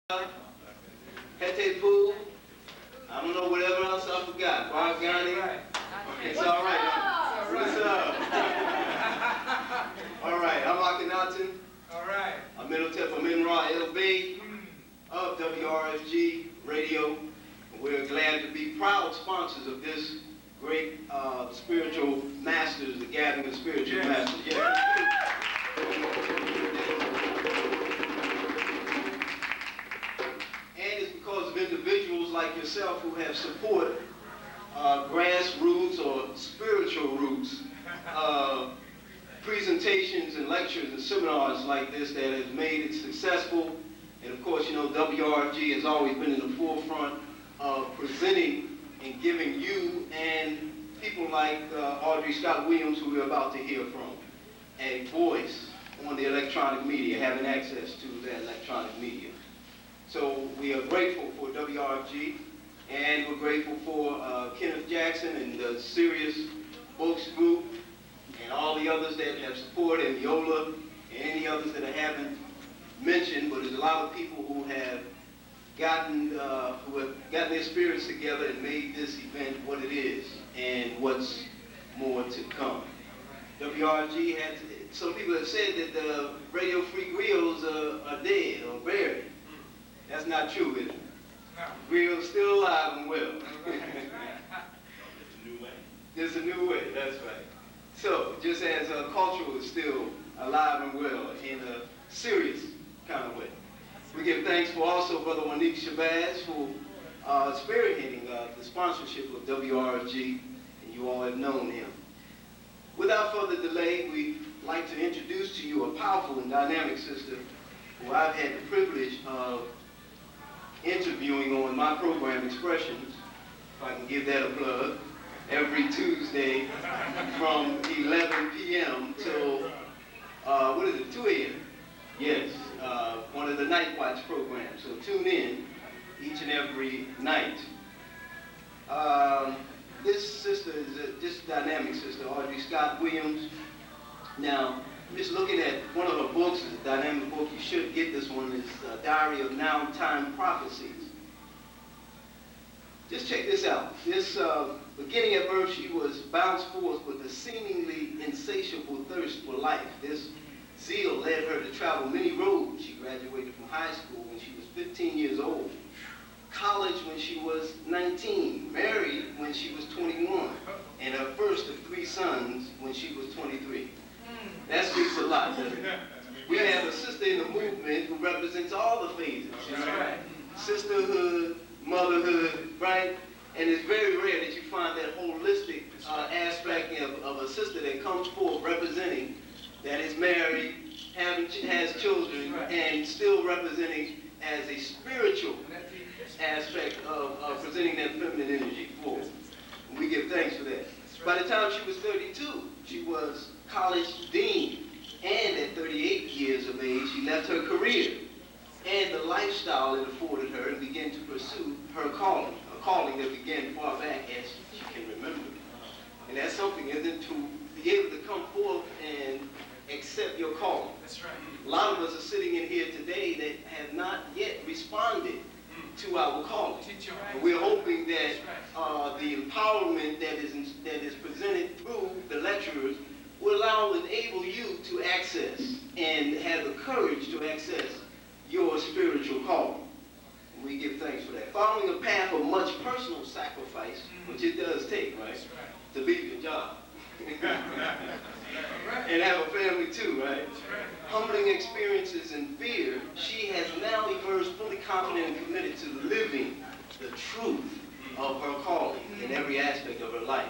Hete Poo, I don't know whatever else I forgot. Bargani. It's all right. What's up? All right, I'm Akhenaten. All right. I'm Middletep of Minra LB of WRFG Radio. We're glad to be proud sponsors of this great spiritual masters, the gathering of spiritual masters. Yeah. And it's because of individuals like yourself who have support, grassroots or spiritual roots, presentations and lectures and seminars like this that has made it successful. And of course, you know, WRFG has always been in the forefront of presenting and giving you and people like Audri Scott Williams, who we're about to hear from, a voice on the electronic media, having access to that electronic media. So we are grateful for WRFG, and we're grateful for Kenneth Jackson and the Sirius Books Group, and all the others that have supported, and Viola, and any others that I haven't mentioned, but there's a lot of people who have gotten their spirits together and made this event what it is, and what's more to come. WRFG had, some people have said that the Radio Free Griots are dead or buried. That's not true, is it? No. We're still alive and well. There's a new way, that's right. So, just as culture is still alive and well in a serious kind of way. We give thanks for also Brother Wanique Shabazz for spearheading the sponsorship of WRFG, and you all have known him. Without further delay, we'd like to introduce to you a powerful and dynamic sister who I've had the privilege of interviewing on my program, Expressions, if I can give that a plug, every Tuesday from 11 p.m. till, 2 a.m. Yes, one of the Night Watch programs, so tune in each and every night. This sister is just a dynamic sister, Audri Scott Williams. Now, just looking at one of her books, it's a dynamic book, you should get this one, it's Diary of Nowtime Prophesies. Just check this out. This, beginning at birth, she was bounced forth with a seemingly insatiable thirst for life. This zeal led her to travel many roads. She graduated from high school when she was 15 years old, college when she was 19, married when she was 21, and her first of 3 sons when she was 23. That speaks a lot, doesn't it? We have a sister in the movement who represents all the phases. Right? Sisterhood, motherhood, right? And it's very rare that you find that holistic aspect of a sister that comes forth representing, that is married, has children, and still representing as a spiritual aspect of presenting that feminine energy forward. And we give thanks for that. By the time she was 32, she was college dean, and at 38 years of age, she left her career and the lifestyle it afforded her and began to pursue her calling, a calling that began far back as she can remember. And that's something, isn't it, to be able to come forth and accept your calling. That's right. A lot of us are sitting in here today that have not yet responded to our calling. And we're hoping that the empowerment that is presented through the lecturers will enable you to access and have the courage to access your spiritual calling. And we give thanks for that. Following a path of much personal sacrifice, which it does take, right? To leave your job. And have a family too, right? Humbling experiences and fear, she has now emerged fully confident and committed to living the truth of her calling in every aspect of her life.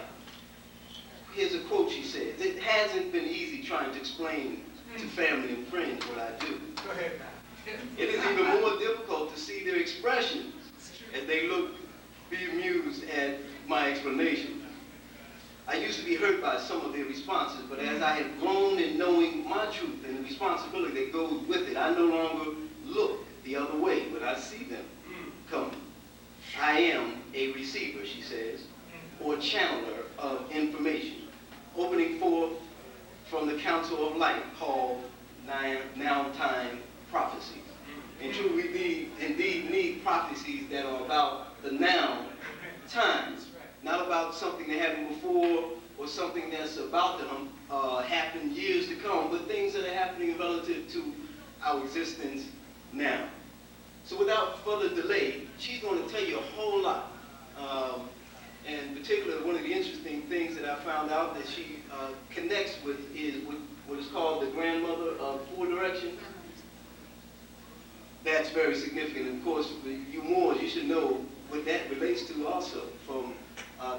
Here's a quote she says: "It hasn't been easy trying to explain to family and friends what I do. Go ahead now. It is even more difficult to see their expressions as they look bemused at my explanation. I used to be hurt by some of their responses, but as I have grown in knowing my truth and the responsibility that goes with it, I no longer look the other way when I see them coming. I am a receiver," she says, "or channeler of information, opening forth from the Council of Light called Nowtime Prophesies." And truly, indeed, about the now times, not about something that happened before or something that's about to happen years to come, but things that are happening relative to our existence now. So without further delay, she's going to tell you a whole lot. And particularly, one of the interesting things that I found out that she connects with is what is called the grandmother of four direction. That's very significant. And of course, for you Moors, you should know what that relates to also from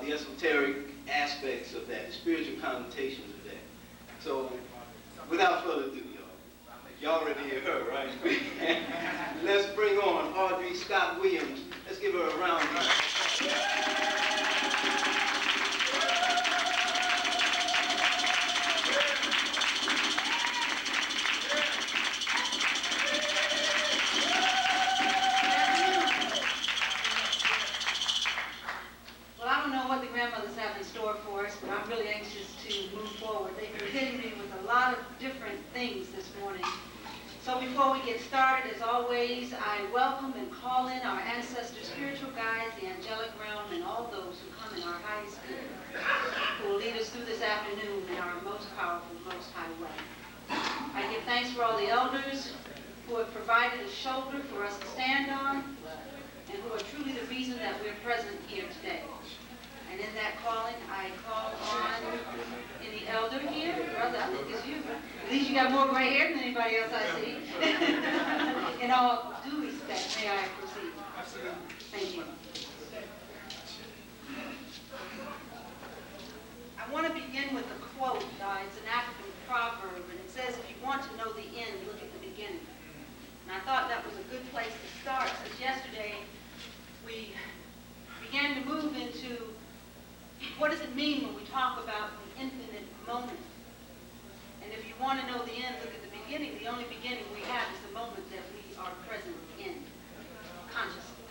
the esoteric aspects of that, the spiritual connotations of that. So, without further ado, y'all ready to hear her, right? Let's bring on Audri Scott Williams. Let's give her a round of applause. But I'm really anxious to move forward. They've been hitting me with a lot of different things this morning. So before we get started, as always, I welcome and call in our ancestor spiritual guides, the angelic realm, and all those who come in our highest good, who will lead us through this afternoon in our most powerful, most high way. I give thanks for all the elders who have provided a shoulder for us to stand on, and who are truly the reason that we're present here today. And in that calling, I call on any elder here. Brother, I think it's you. At least you got more gray hair than anybody else I see. In all due respect, may I proceed? Absolutely. Thank you. I want to begin with a quote. It's an African proverb, and it says, if you want to know the end, look at the beginning. And I thought that was a good place to start, since yesterday we began to move into what does it mean when we talk about the infinite moment? And if you want to know the end, look at the beginning. The only beginning we have is the moment that we are present in, consciously.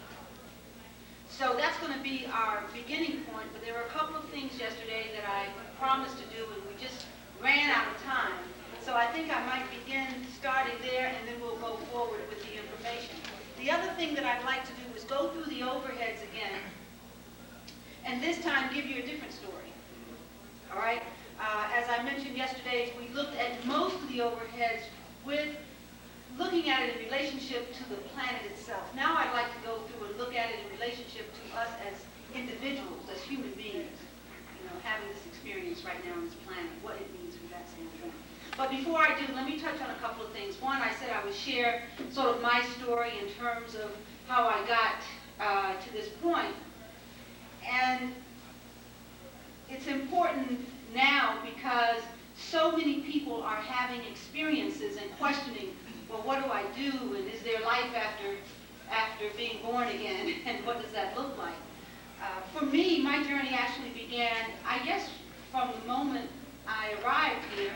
So that's going to be our beginning point, but there were a couple of things yesterday that I promised to do, and we just ran out of time. So I think I might begin starting there, and then we'll go forward with the information. The other thing that I'd like to do is go through the overheads again, and this time give you a different story. All right? As I mentioned yesterday, we looked at most of the overheads with looking at it in relationship to the planet itself. Now I'd like to go through and look at it in relationship to us as individuals, as human beings, having this experience right now on this planet, what it means from that standpoint. But before I do, let me touch on a couple of things. One, I said I would share sort of my story in terms of how I got to this point. And it's important now because so many people are having experiences and questioning, well, what do I do? And is there life after being born again? And what does that look like? For me, my journey actually began, I guess, from the moment I arrived here.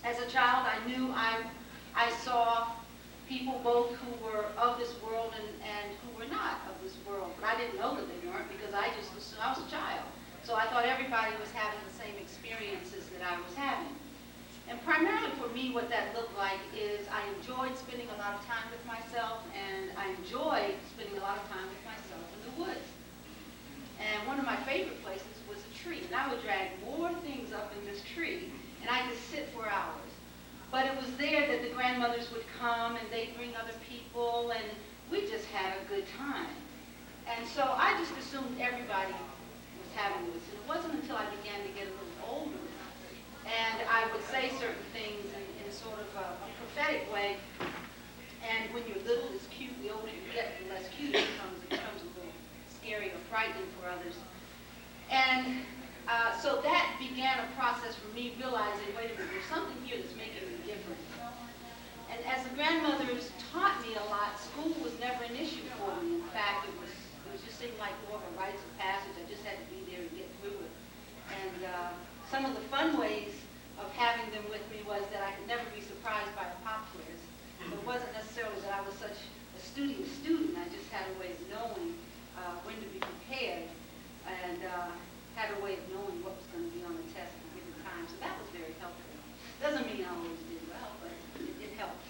As a child, I knew I saw people both who were of this world and who were not of this world. But I didn't know that they weren't because I was a child. So I thought everybody was having the same experiences that I was having. And primarily for me, what that looked like is I enjoyed spending a lot of time with myself, and I enjoyed spending a lot of time with myself in the woods. And one of my favorite places was a tree. And I would drag more things up in this tree, and I could sit for hours. But it was there that the grandmothers would come, and they'd bring other people, and we just had a good time. And so I just assumed everybody was having this. And it wasn't until I began to get a little older, and I would say certain things in sort of a prophetic way. And when you're little, it's cute. The older you get, the less cute it becomes a little scary or frightening for others. And so that began a process for me realizing, wait a minute, there's something here that's making me different. And as the grandmothers taught me a lot, school was never an issue for me. In fact, it just seemed like more of a rites of passage. I just had to be there and get through it. And some of the fun ways of having them with me was that I could never be surprised by a pop quiz. So it wasn't necessarily that I was such a studious student. I just had a way of knowing when to be prepared, and had a way of knowing what was going to be on the test at a given time. So that was very helpful. Doesn't mean I always did well, but it helped.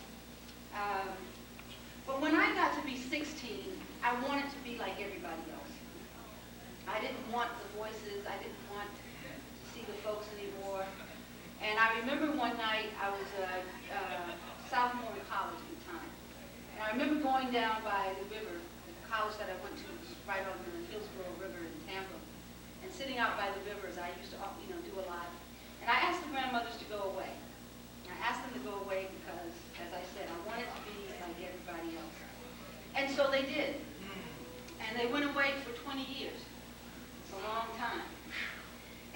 But when I got to be 16, I wanted to be like coming down by the river. The college that I went to was right on the Hillsborough River in Tampa. And sitting out by the river, as I used to do a lot. And I asked the grandmothers to go away. And I asked them to go away because, as I said, I wanted to be like everybody else. And so they did. And they went away for 20 years. It's a long time.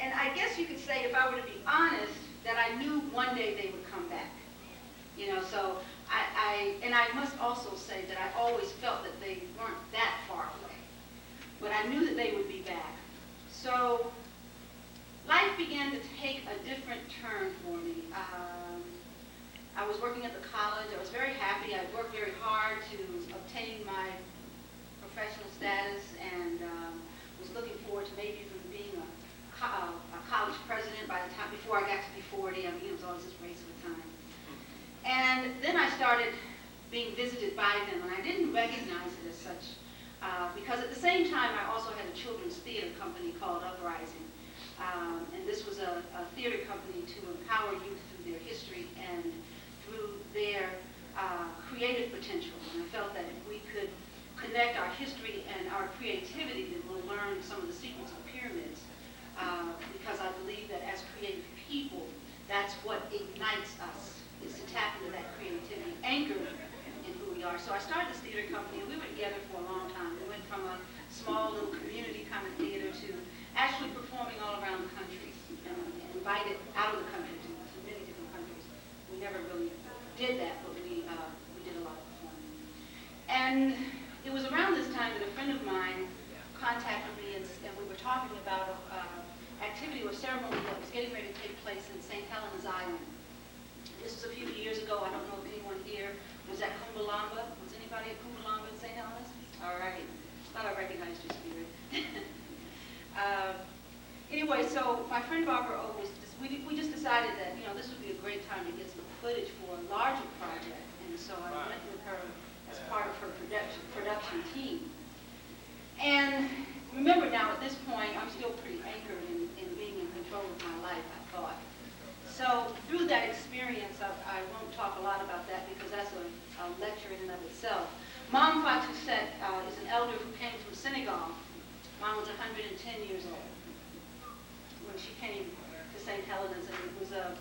And I guess you could say, if I were to be honest, that I knew one day they would come back. So I must also say that I always felt that they weren't that far away. But I knew that they would be back. So life began to take a different turn for me. I was working at the college. I was very happy. I worked very hard to obtain my professional status and was looking forward to maybe even being a college president by the time, before I got to be 40. I mean, it was always this race for time. And then I started being visited by them, and I didn't recognize it as such, because at the same time, I also had a children's theater company called Uprising. And this was a theater company to empower youth through their history and through their creative potential. And I felt that if we could connect our history and our creativity, then we'll learn some of the secrets of pyramids. Because I believe that as creative people, that's what ignites us, is to tap into that creativity, anchored in who we are. So I started this theater company, and we were together for a long time. We went from a small little community kind of theater to actually performing all around the country, and invited out of the country to many different countries. We never really did that, but we did a lot of performing. And it was around this time that a friend of mine contacted me, and we were talking about activity or ceremony that was getting ready to take place in St. Helens Island. This was a few years ago. I don't know if anyone here was at Kumbalamba. Was anybody at Kumbalamba in St. Helens? All right. Thought I recognized your spirit. Anyway, so my friend Barbara O, we just decided that, this would be a great time to get some footage for a larger project. And so I went with her as part of her production team. And remember now, at this point, I'm still pretty anchored in being in control of my life, I thought. So through that experience, I won't talk a lot about that because that's a lecture in and of itself. Mom Fatou Set is an elder who came from Senegal. Mom was 110 years old when she came to St. Helens, and it was a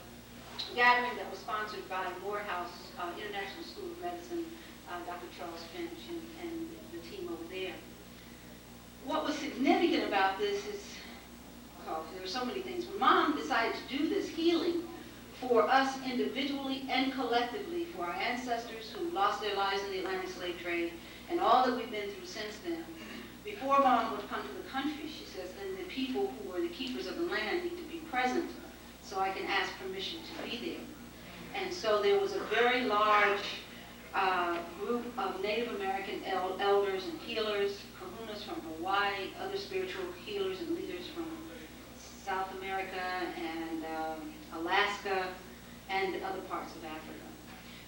gathering that was sponsored by Morehouse International School of Medicine, Dr. Charles Finch, and the team over there. What was significant about this is, there were so many things. When Mom decided to do this healing for us individually and collectively, for our ancestors who lost their lives in the Atlantic slave trade, and all that we've been through since then, before Mom would come to the country, she says, then the people who were the keepers of the land need to be present so I can ask permission to be there. And so there was a very large group of Native American elders and healers, kahunas from Hawaii, other spiritual healers and leaders from South America and Alaska and other parts of Africa.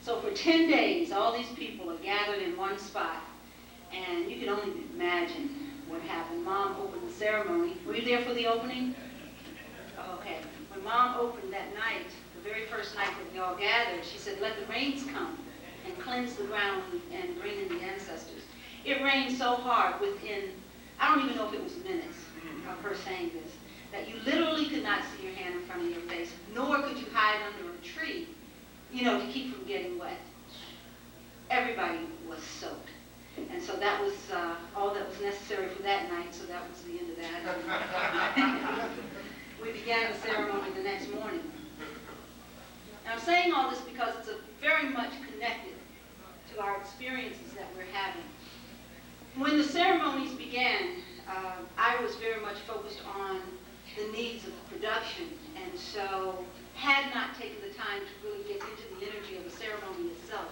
So for 10 days, all these people are gathered in one spot, and you can only imagine what happened. Mom opened the ceremony. Were you there for the opening? Okay. When Mom opened that night, the very first night that we all gathered, she said, let the rains come and cleanse the ground and bring in the ancestors. It rained so hard within, I don't even know if it was minutes of her saying this, that you literally could not see your hand in front of your face, nor could you hide under a tree, to keep from getting wet. Everybody was soaked. And so that was all that was necessary for that night, so that was the end of that. We began the ceremony the next morning. And I'm saying all this because it's very much connected to our experiences that we're having. When the ceremonies began, I was very much focused on the needs of production, and so had not taken the time to really get into the energy of the ceremony itself.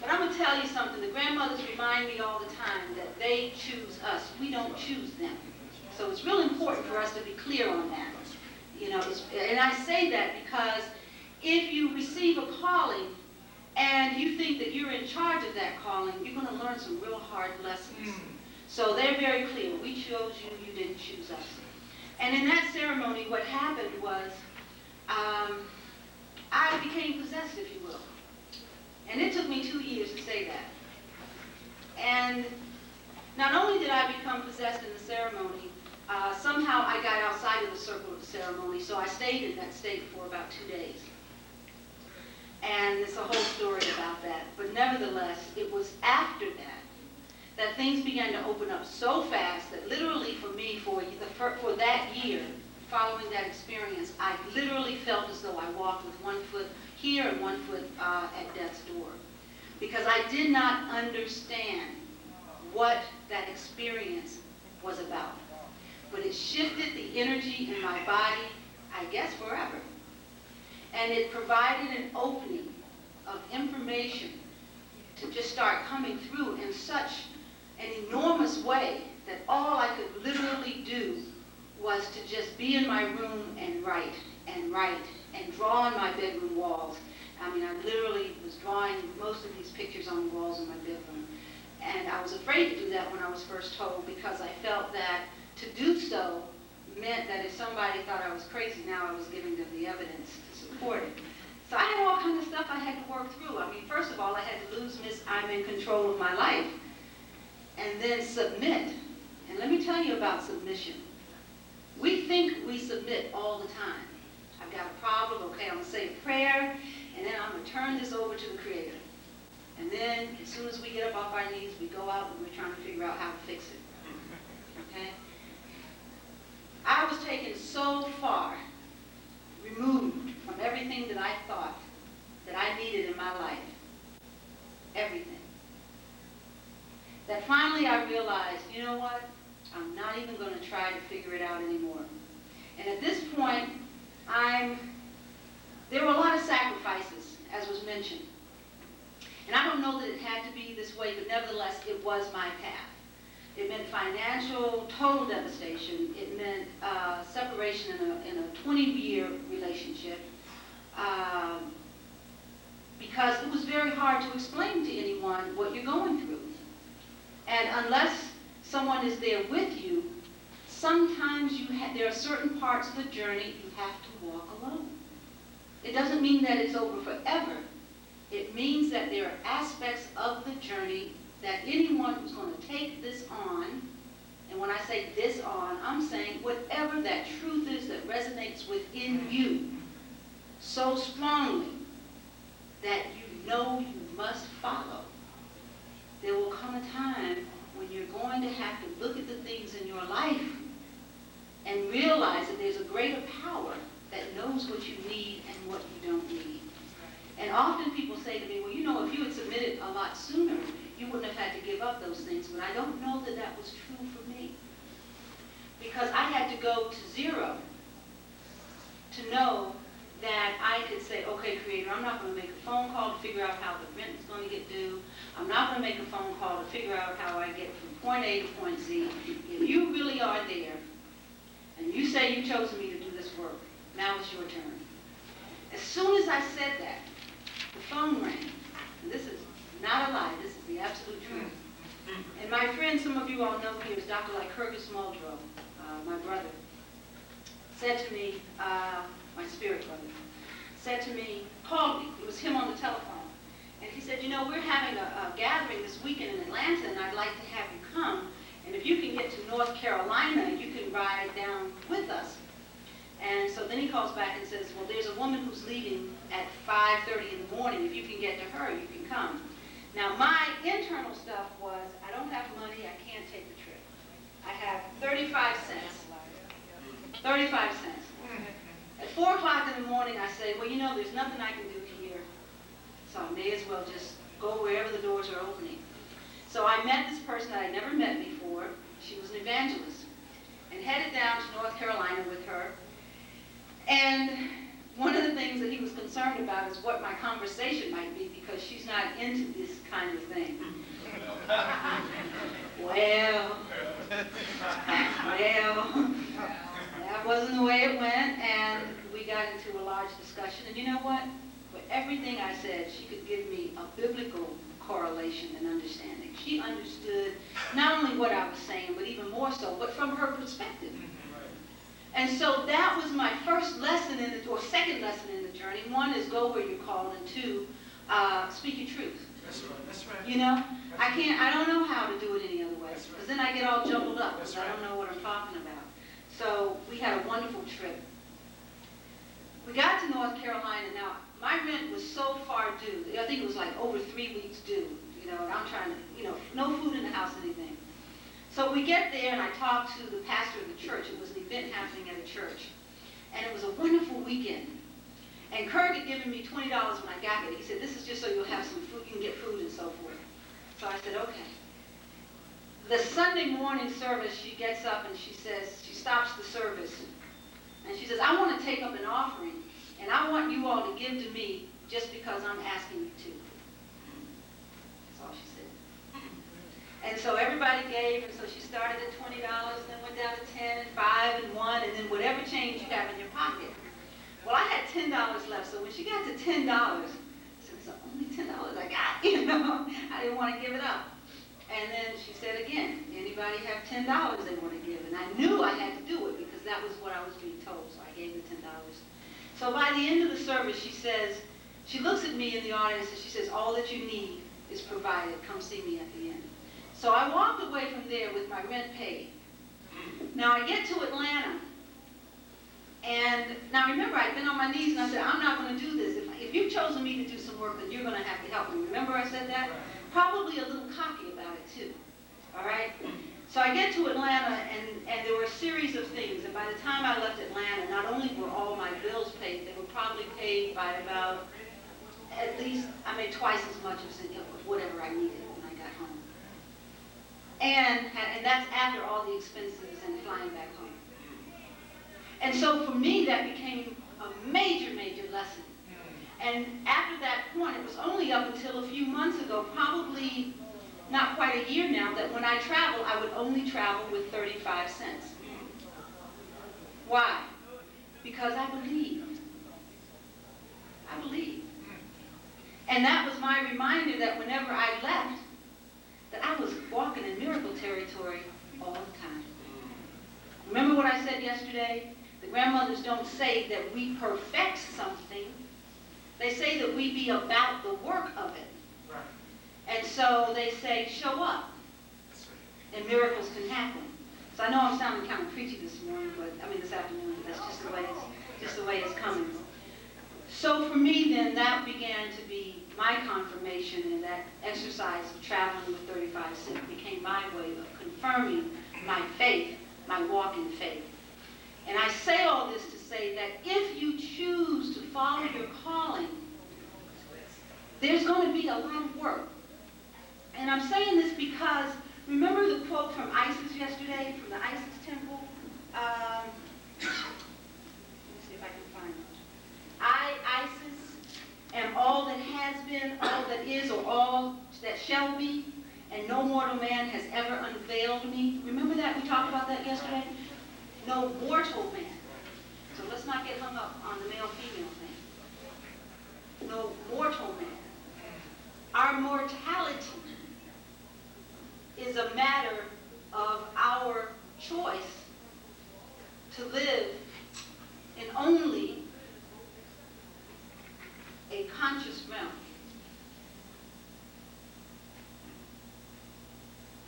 But I'm going to tell you something. The grandmothers remind me all the time that they choose us. We don't choose them. So it's real important for us to be clear on that. And I say that because if you receive a calling and you think that you're in charge of that calling, you're going to learn some real hard lessons. So they're very clear. We chose you, you didn't choose us. And in that ceremony, what happened was I became possessed, if you will. And it took me 2 years to say that. Not only did I become possessed in the ceremony, somehow I got outside of the circle of the ceremony, so I stayed in that state for about 2 days. And there's a whole story about that. But nevertheless, it was after that things began to open up so fast that literally for me, for that year, following that experience, I literally felt as though I walked with one foot here and one foot at death's door. Because I did not understand what that experience was about. But it shifted the energy in my body, I guess forever. And it provided an opening of information to just start coming through in such an enormous way that all I could literally do was to just be in my room and write and draw on my bedroom walls. I mean, I literally was drawing most of these pictures on the walls of my bedroom. And I was afraid to do that when I was first told, because I felt that to do so meant that if somebody thought I was crazy, now I was giving them the evidence to support it. So I had all kinds of stuff I had to work through. I mean, first of all, I had to lose Miss I'm in control of my life, and then submit. And let me tell you about submission. We think we submit all the time. I've got a problem, okay, I'm going to say a prayer, and then I'm going to turn this over to the Creator. And then, as soon as we get up off our knees, we go out and we're trying to figure out how to fix it. Okay? I was taken so far removed from everything that I thought that I needed in my life. Everything. That finally I realized, you know what? I'm not even going to try to figure it out anymore. And at this point, there were a lot of sacrifices, as was mentioned. And I don't know that it had to be this way, but nevertheless, it was my path. It meant financial, total devastation. It meant separation in a 20-year relationship. Because it was very hard to explain to anyone what you're going through. And unless someone is there with you, sometimes there are certain parts of the journey you have to walk alone. It doesn't mean that it's over forever. It means that there are aspects of the journey that anyone who's going to take this on, and when I say this on, I'm saying whatever that truth is that resonates within you so strongly that you know you must follow. There will come a time when you're going to have to look at the things in your life and realize that there's a greater power that knows what you need and what you don't need. And often people say to me, well, you know, if you had submitted a lot sooner, you wouldn't have had to give up those things. But I don't know that that was true for me. Because I had to go to zero to know that I could say, okay, Creator, I'm not going to make a phone call to figure out how the rent is going to get due. I'm not going to make a phone call to figure out how I get from point A to point Z. If you really are there, and you say you've chosen me to do this work, now it's your turn. As soon as I said that, the phone rang. And this is not a lie. This is the absolute truth. And my friend, some of you all know here, is Dr. Lycurgus Muldrow, my brother, said to me, my spirit brother, said to me, called me. It was him on the telephone. And he said, you know, we're having a gathering this weekend in Atlanta, and I'd like to have you come. And if you can get to North Carolina, you can ride down with us. And so then he calls back and says, well, there's a woman who's leaving at 5:30 in the morning. If you can get to her, you can come. Now, my internal stuff was, I don't have money, I can't take the trip. I have 35 cents. 35 cents. At 4 o'clock in the morning, I say, well, you know, there's nothing I can do here, so I may as well just go wherever the doors are opening. So I met this person that I'd never met before. She was an evangelist, and headed down to North Carolina with her. And one of the things that he was concerned about is what my conversation might be, because she's not into this kind of thing. Well, that wasn't the way it went, and we got into a large discussion. And you know what? For everything I said, she could give me a biblical correlation and understanding. She understood not only what I was saying, but even more so, but from her perspective. And so that was my first lesson or second lesson in the journey. One is go where you're called, and two, speak your truth. That's right. That's right. You know, I don't know how to do it any other way. Because then I get all jumbled up because I don't know what I'm talking about. So we had a wonderful trip. We got to North Carolina. Now, my rent was so far due. I think it was like over 3 weeks due, and I'm trying to, no food in the house, anything. So we get there, and I talked to the pastor of the church. It was an event happening at a church. And it was a wonderful weekend. And Kirk had given me $20 when I got there. He said, this is just so you'll have some food, you can get food and so forth. So I said, okay. The Sunday morning service, she gets up and she says, she stops the service. And she says, I want to take up an offering, and I want you all to give to me just because I'm asking you to. That's all she said. And so everybody gave, and so she started at $20, then went down to 10 and 5 and 1, and then whatever change you have in your pocket. Well, I had $10 left, so when she got to $10, I said, it's only $10 I got, I didn't want to give it up. And then she said again, anybody have $10 they want to give? And I knew I had to do it because that was what I was being told, so I gave the $10. So by the end of the service, she says, she looks at me in the audience and she says, all that you need is provided. Come see me at the end. So I walked away from there with my rent paid. Now I get to Atlanta, and now remember, I'd been on my knees and I said, I'm not going to do this. If you've chosen me to do some work, then you're going to have to help me. Remember I said that? Probably a little cocky about it too. All right? So I get to Atlanta, and there were a series of things. And by the time I left Atlanta, not only were all my bills paid, they were probably paid by about at least, I made twice as much of whatever I needed when I got home. And that's after all the expenses and flying back home. And so for me, that became a major, major lesson. And after that point, it was only up until a few months ago, probably not quite a year now, that when I travel, I would only travel with 35 cents. Why? Because I believed. I believed. And that was my reminder that whenever I left, that I was walking in miracle territory all the time. Remember what I said yesterday? The grandmothers don't say that we perfect something. They say that we be about the work of it. Right. And so they say, show up, and miracles can happen. So I know I'm sounding kind of preachy this morning, this afternoon. That's just the way it's coming. So for me, then, that began to be my confirmation, and that exercise of traveling with 35 cents became my way of confirming my faith, my walk in faith. And I say all this to say that if you choose to follow your calling, there's going to be a lot of work. And I'm saying this because, remember the quote from Isis yesterday, from the Isis temple? Let me see if I can find it. I, Isis, am all that has been, all that is, or all that shall be, and no mortal man has ever unveiled me. Remember that? We talked about that yesterday? No mortal man. So let's not get hung up on the male-female thing. No mortal man. Our mortality is a matter of our choice to live in only a conscious realm.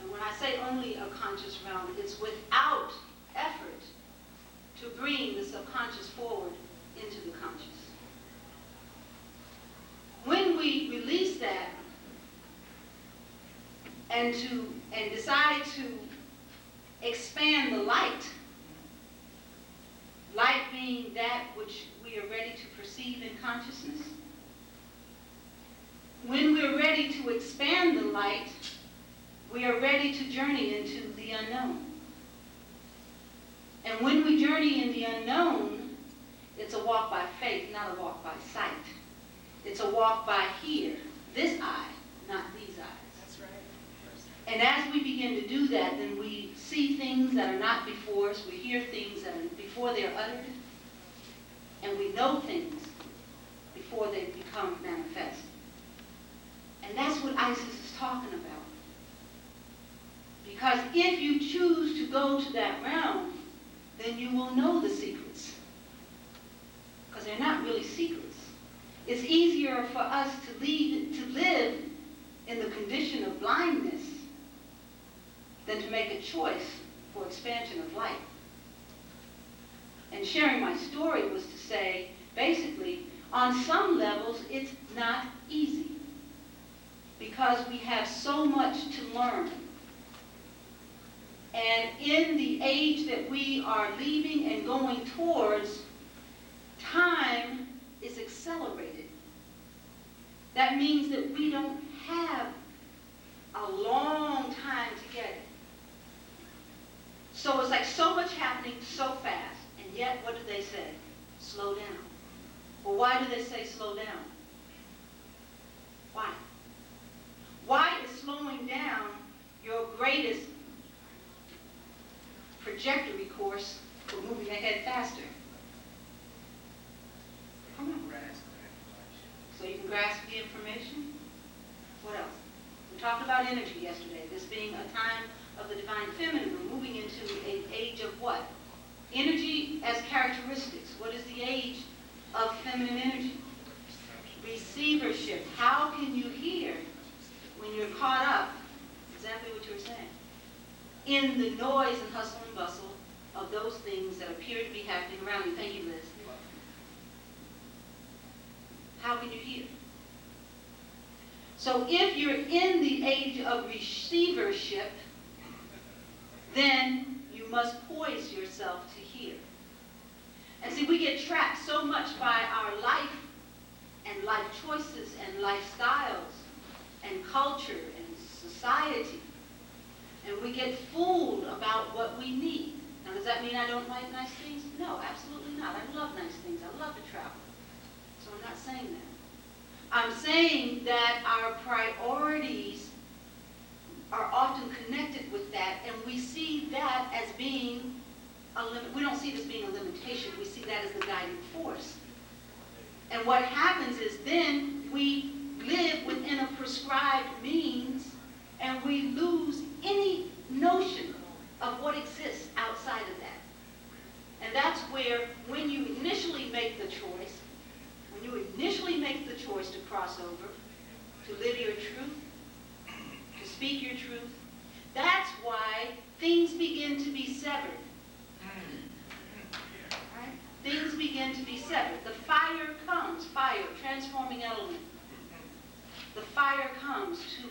And when I say only a conscious realm, it's without effort to bring the subconscious forward into the conscious. When we release that and decide to expand the light being that which we are ready to perceive in consciousness, when we're ready to expand the light, we are ready to journey into the unknown. And when we journey in the unknown, it's a walk by faith, not a walk by sight. It's a walk by here, this eye, not these eyes. That's right. And as we begin to do that, then we see things that are not before us, we hear things that are before they're uttered, and we know things before they become manifest. And that's what Isis is talking about. Because if you choose to go to that realm, then you will know the secrets. Because they're not really secrets. It's easier for us to live in the condition of blindness than to to make a choice for expansion of life. And sharing my story was to say, basically, on some levels, it's not easy because we have so much to learn. And in the age that we are leaving and going towards, time is accelerated. That means that we don't have a long time to get it. So it's like so much happening so fast. And yet, what do they say? Slow down. Well, why do they say slow down? Why? Why is slowing down your greatest trajectory course for moving ahead faster? Come on. So you can grasp the information? What else? We talked about energy yesterday, this being a time of the divine feminine. We're moving into an age of what? Energy as characteristics. What is the age of feminine energy? Receivership. How can you hear when you're caught up, exactly what you were saying, in the noise and hustle and bustle of those things that appear to be happening around you? Thank you, Liz. How can you hear? So if you're in the age of receivership, then you must poise yourself to hear. And see, we get trapped so much by our life and life choices and lifestyles and culture and society. And we get fooled about what we need. Now, does that mean I don't like nice things? No, absolutely not. I love nice things. I love to travel. So I'm not saying that. I'm saying that our priorities are often connected with that, and we see that as being a limit. We don't see it as being a limitation. We see that as the guiding force. And what happens is then we live within a prescribed means, and we lose any notion of what exists outside of that. And that's where, when you initially make the choice, to cross over, to live your truth, to speak your truth, that's why things begin to be severed. Right? Things begin to be severed. The fire comes, fire, transforming element. The fire comes to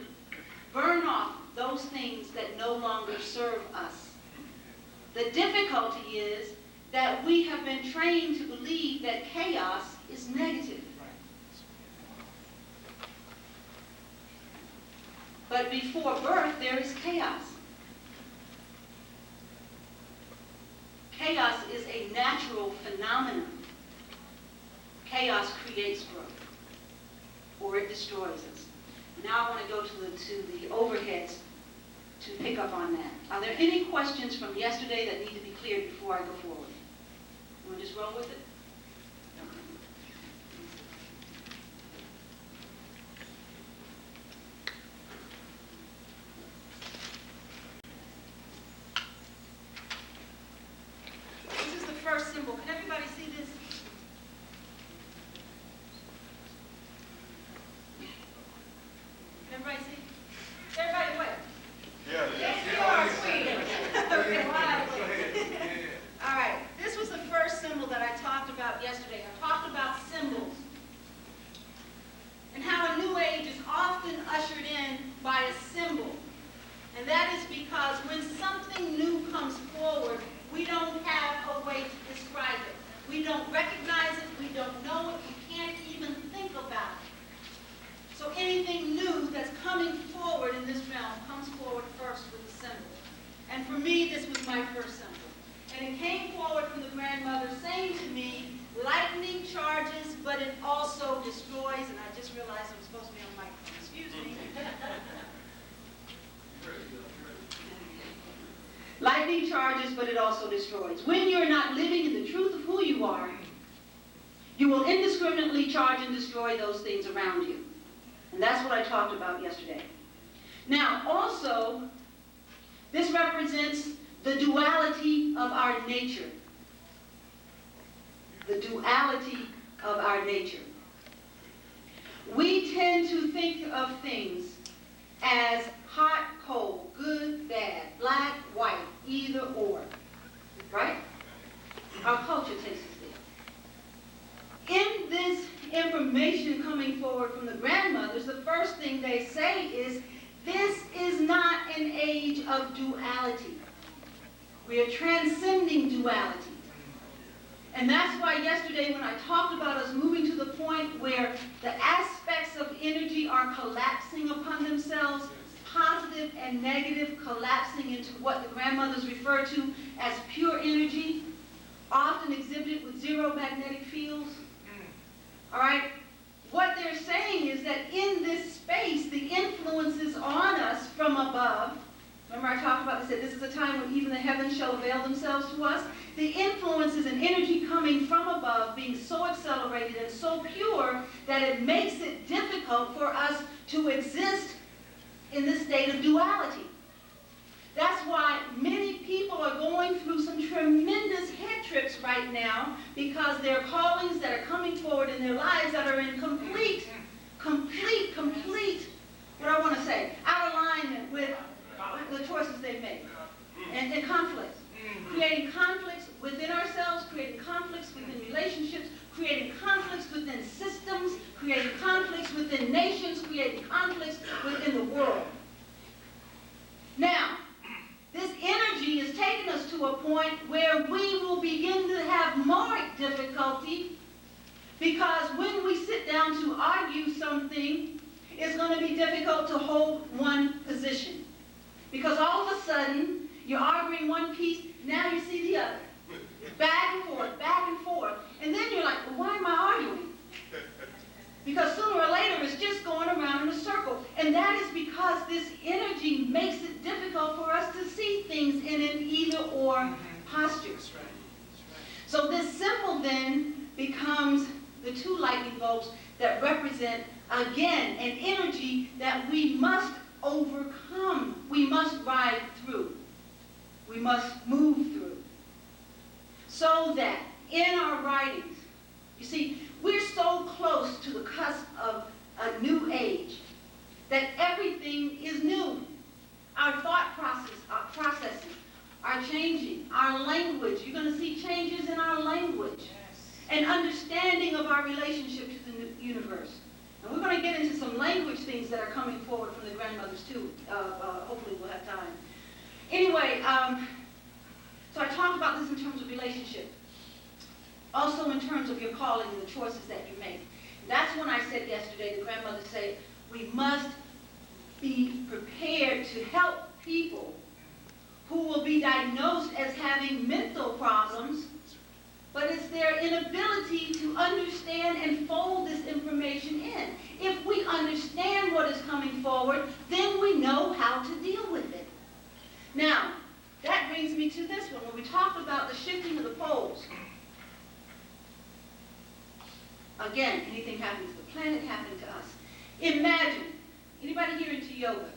burn off those things that no longer serve us. The difficulty is that we have been trained to believe that chaos is negative. But before birth, there is chaos. Chaos is a natural phenomenon. Chaos creates growth, or it destroys us. Now I want to go to the overheads to pick up on that. Are there any questions from yesterday that need to be cleared before I go forward? You want to just roll with it? This is the first symbol. Can everybody see this? Can everybody see? Is everybody aware? Yes, you are, sweet. Okay, wow. All right, this was the first symbol that I talked about yesterday. I talked about symbols and how a new age is often ushered in by a symbol. And that is because when something new comes forward, we don't have a way to describe it. We don't recognize it, we don't know it, we can't even think about it. So anything new that's coming forward in this realm comes forward first with a symbol. And for me, this was my first symbol. And it came forward from the grandmother saying to me, lightning charges, but it also destroys. And I just realized I'm supposed to be on microphone. Excuse me. Lightning charges, but it also destroys. When you're not living in the truth of who you are, you will indiscriminately charge and destroy those things around you. And that's what I talked about yesterday. Now, also, this represents the duality of our nature. The duality of our nature. We tend to think of things as hot, cold, good, bad, black, of duality. We are transcending duality. And that's why yesterday when I talked about us moving to the point where the aspects of energy are collapsing upon themselves, positive and negative collapsing into what the grandmothers refer to as pure energy, often exhibited with zero magnetic fields. All right? What they're saying is that in this space, the influences on us from above, remember I talked about, I said this is a time when even the heavens shall avail themselves to us. The influences and energy coming from above being so accelerated and so pure that it makes it difficult for us to exist in this state of duality. That's why many people are going through some tremendous head trips right now because there are callings that are coming forward in their lives that are in complete, what I want to say, out of alignment with the choices they've made. And conflicts. Creating conflicts within ourselves, creating conflicts within relationships, creating conflicts within systems, creating conflicts within nations, creating conflicts within the world. Now, this energy is taking us to a point where we will begin to have more difficulty because when we sit down to argue something, it's going to be difficult to hold one position. Because all of a sudden, you're arguing one piece, now you see the other. Back and forth. And then you're like, well, why am I arguing? Because sooner or later, it's just going around in a circle. And that is because this energy makes it difficult for us to see things in an either-or posture. That's right. So this symbol then becomes the two lightning bolts that represent, again, an energy that we must overcome. We must ride through. We must move through. So that in our writings, you see, we're so close to the cusp of a new age that everything is new. Our thought processes are changing. Our language, you're going to see changes in our language. And understanding of our relationship to the universe. And we're going to get into some language things that are coming forward from the grandmothers too. Hopefully we'll have time. Anyway, so I talked about this in terms of relationship. Also in terms of your calling and the choices that you make. That's when I said yesterday, the grandmothers say, we must be prepared to help people who will be diagnosed as having mental problems, but it's their inability to understand and fold this information in. If we understand what is coming forward, then we know how to deal with it. Now, that brings me to this one, when we talked about the shifting of the poles. Again, anything happening to the planet, happening to us. Imagine, anybody here into yoga?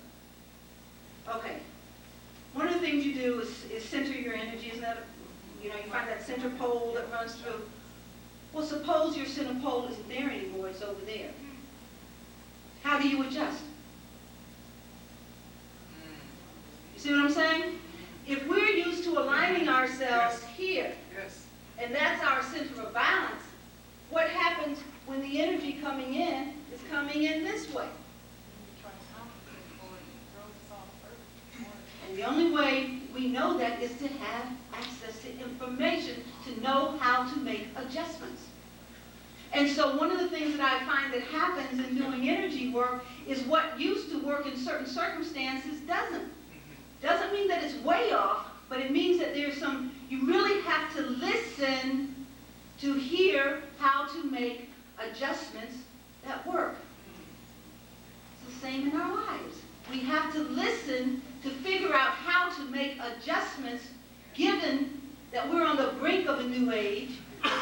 Okay. One of the things you do is center your energy, isn't that, you find that center pole that runs through. Well, suppose your center pole isn't there anymore, it's over there. How do you adjust? You see what I'm saying? If we're used to aligning ourselves here, and that's our center of balance, what happens when the energy coming in is coming in this way? And the only way we know that is to have access to information to know how to make adjustments. And so one of the things that I find that happens in doing energy work is what used to work in certain circumstances doesn't. Doesn't mean that it's way off, but it means that there's some, you really have to listen to hear how to make adjustments that work. It's the same in our lives. We have to listen to figure out how to make adjustments, given that we're on the brink of a new age,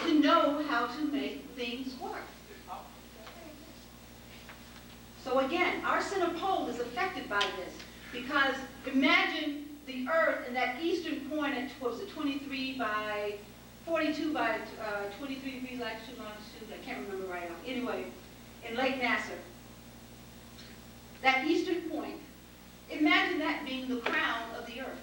to know how to make things work. So again, our center pole is affected by this, because imagine the Earth and that eastern point at, what was it, 23 by 42 by 23 degrees latitude, longitude, I can't remember right now. Anyway, in Lake Nasser. That eastern point, imagine that being the crown of the Earth.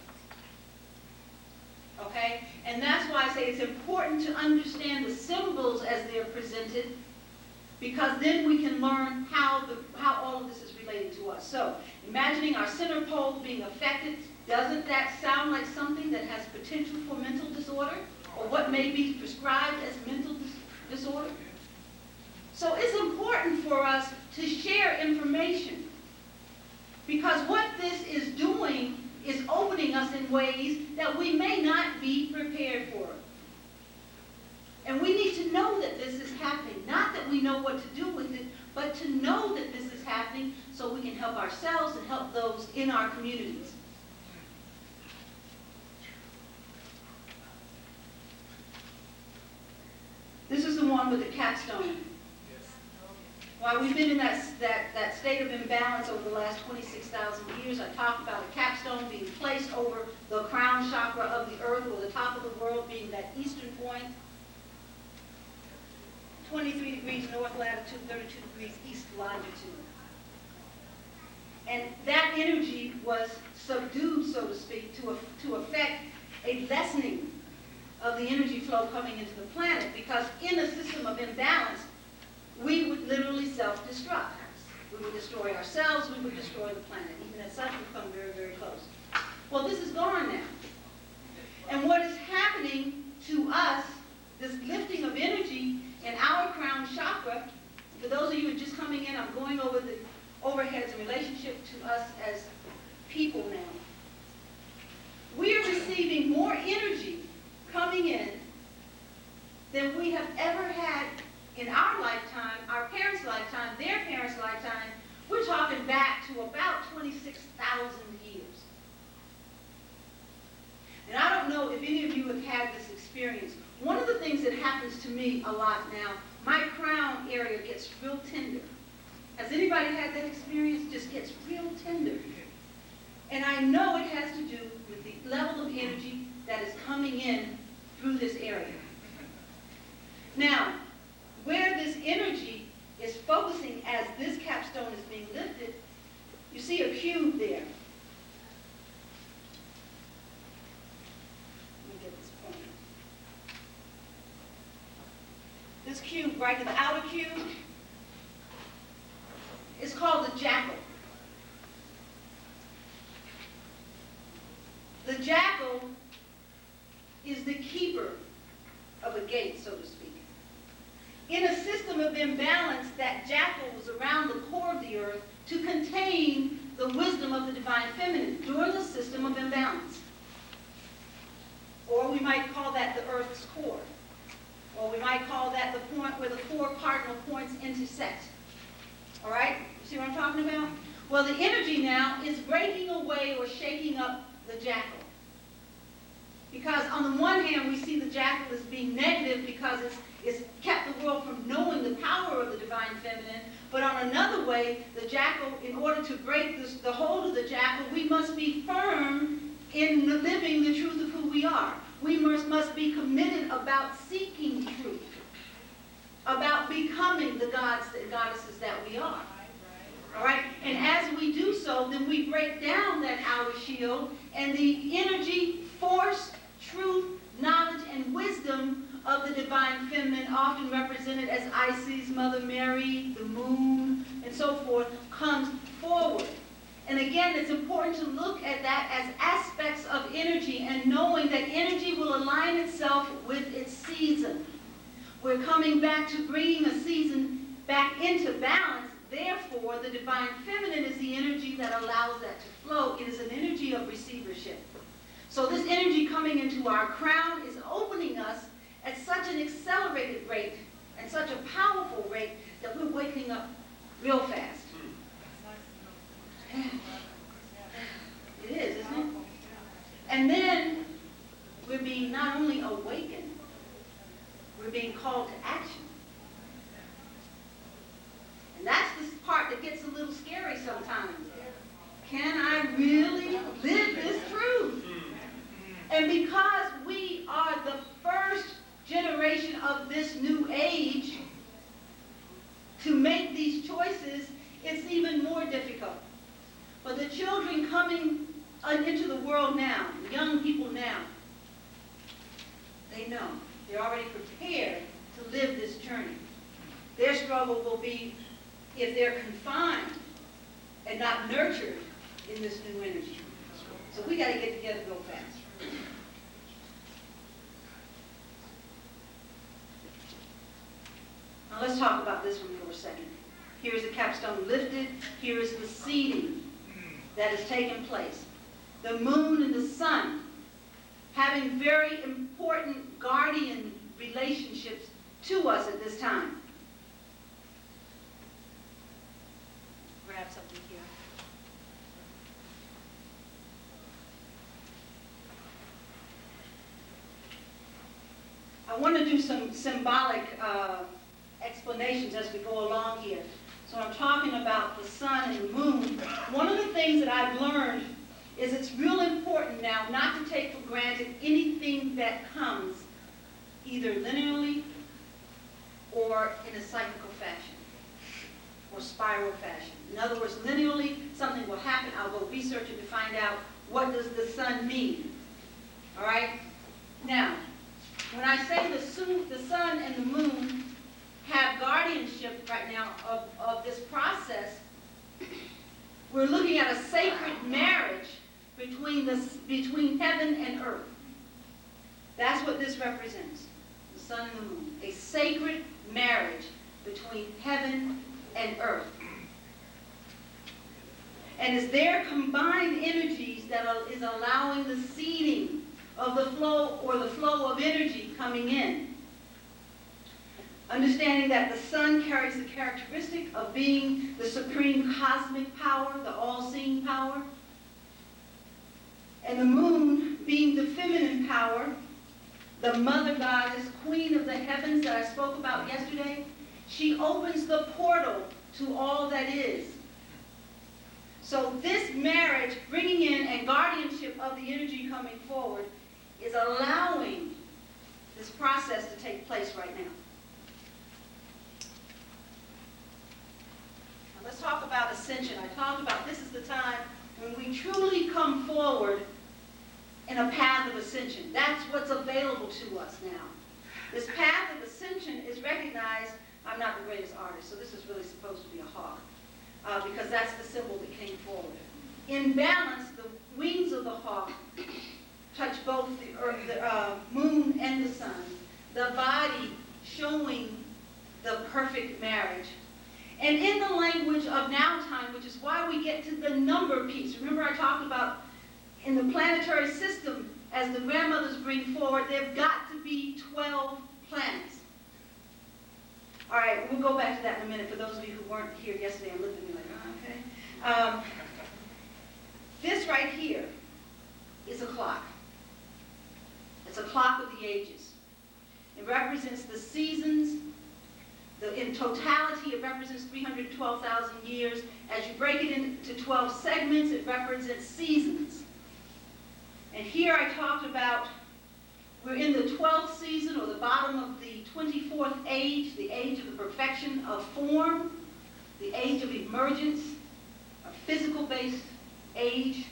Okay? And that's why I say it's important to understand the symbols as they're presented, because then we can learn how all of this is related to us. So, imagining our center pole being affected Doesn't that sound like something that has potential for mental disorder, or what may be prescribed as mental disorder? So it's important for us to share information, because what this is doing is opening us in ways that we may not be prepared for. And we need to know that this is happening. Not that we know what to do with it, but to know that this is happening so we can help ourselves and help those in our communities. This is the one with the capstone. While we've been in that state of imbalance over the last 26,000 years, I talked about a capstone being placed over the crown chakra of the earth, or the top of the world being that eastern point, 23 degrees north latitude, 32 degrees east longitude. And that energy was subdued, so to speak, to affect a lessening of the energy flow coming into the planet, because in a system of imbalance, we would literally self-destruct. We would destroy ourselves, we would destroy the planet, even as such we come very, very close. Well, this is gone now. And what is happening to us, this lifting of energy in our crown chakra, for those of you who are just coming in, I'm going over the overheads in relationship to us as people now. We are receiving more energy coming in than we have ever had in our lifetime, our parents' lifetime, their parents' lifetime. We're talking back to about 26,000 years. And I don't know if any of you have had this experience. One of the things that happens to me a lot now, my crown area gets real tender. Has anybody had that experience? Just gets real tender. And I know it has to do with the level of energy that is coming in through this area. Now, where this energy is focusing as this capstone is being lifted, you see a cube there. Let me get this point. This cube, right to the outer cube, is called the jackal. The jackal is the keeper of a gate, so to speak. In a system of imbalance, that jackal was around the core of the earth to contain the wisdom of the divine feminine during a system of imbalance. Or we might call that the earth's core. Or we might call that the point where the four cardinal points intersect. All right? You see what I'm talking about? Well, the energy now is breaking away or shaking up the jackal. Because on the one hand, we see the jackal as being negative because it's kept the world from knowing the power of the divine feminine. But on another way, the jackal, in order to break the hold of the jackal, we must be firm in living the truth of who we are. We must be committed about seeking truth, about becoming the gods and goddesses that we are. All right? And as we do so, then we break down that outer shield, and the energy, force, truth, knowledge, and wisdom of the divine feminine, often represented as Isis, Mother Mary, the moon, and so forth, comes forward. And again, it's important to look at that as aspects of energy, and knowing that energy will align itself with its season. We're coming back to bringing a season back into balance. Therefore, the divine feminine is the energy that allows that to flow. It is an energy of receivership. So this energy coming into our crown is opening us at such an accelerated rate and such a powerful rate that we're waking up real fast. It is, isn't it? And then we're being not only awakened, we're being called to action. And that's the part that gets a little scary sometimes. Can I really live this truth? And because we are the first generation of this new age to make these choices, it's even more difficult. But the children coming into the world now, the young people now, they know. They're already prepared to live this journey. Their struggle will be if they're confined and not nurtured in this new energy. So we got to get together real fast. Now let's talk about this one for a second. Here is the capstone lifted. Here is the seeding that has taken place. The moon and the sun having very important guardian relationships to us at this time. Grab something here. I want to do some symbolic explanations as we go along here. So I'm talking about the sun and the moon. One of the things that I've learned is it's real important now not to take for granted anything that comes either linearly or in a cyclical fashion or spiral fashion. In other words, linearly, something will happen. I'll go research it to find out what does the sun mean. All right? Now, when I say the sun and the moon have guardianship right now of this process, we're looking at a sacred marriage between heaven and earth. That's what this represents, the sun and the moon. A sacred marriage between heaven and earth. And it's their combined energies that is allowing the seeding of the flow or the flow of energy coming in. Understanding that the sun carries the characteristic of being the supreme cosmic power, the all-seeing power, and the moon being the feminine power, the mother goddess, queen of the heavens that I spoke about yesterday. She opens the portal to all that is. So this marriage, bringing in and guardianship of the energy coming forward, is allowing this process to take place right now. Now let's talk about ascension. I talked about this is the time when we truly come forward in a path of ascension. That's what's available to us now. This path of ascension is recognized. I'm not the greatest artist, so this is really supposed to be a hawk, because that's the symbol that came forward. In balance, the wings of the hawk touch both the earth, the moon and the sun, the body showing the perfect marriage. And in the language of now time, which is why we get to the number piece. Remember I talked about in the planetary system, as the grandmothers bring forward, there've got to be 12 planets. All right, we'll go back to that in a minute for those of you who weren't here yesterday and looked at me like, oh, okay. This right here is a clock. It's a clock of the ages. It represents the seasons. In totality, it represents 312,000 years. As you break it into 12 segments, it represents seasons. And here I talked about, we're in the 12th season, or the bottom of the 24th age, the age of the perfection of form, the age of emergence, a physical-based age.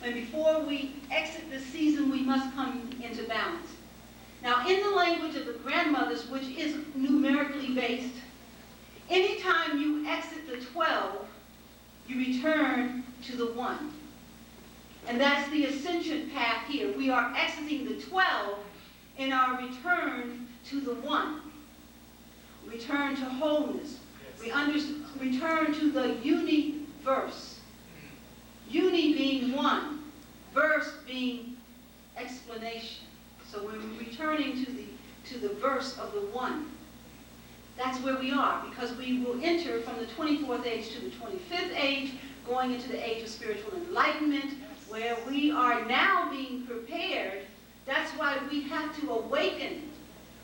And before we exit the season, we must come into balance. Now, in the language of the grandmothers, which is numerically based, anytime you exit the 12, you return to the 1. And that's the ascension path here. We are exiting the 12 in our return to the 1. Return to wholeness. We return to the universe. Uni being one, verse being explanation. So we're returning to the verse of the 1. That's where we are, because we will enter from the 24th age to the 25th age, going into the age of spiritual enlightenment, where we are now being prepared. That's why we have to awaken.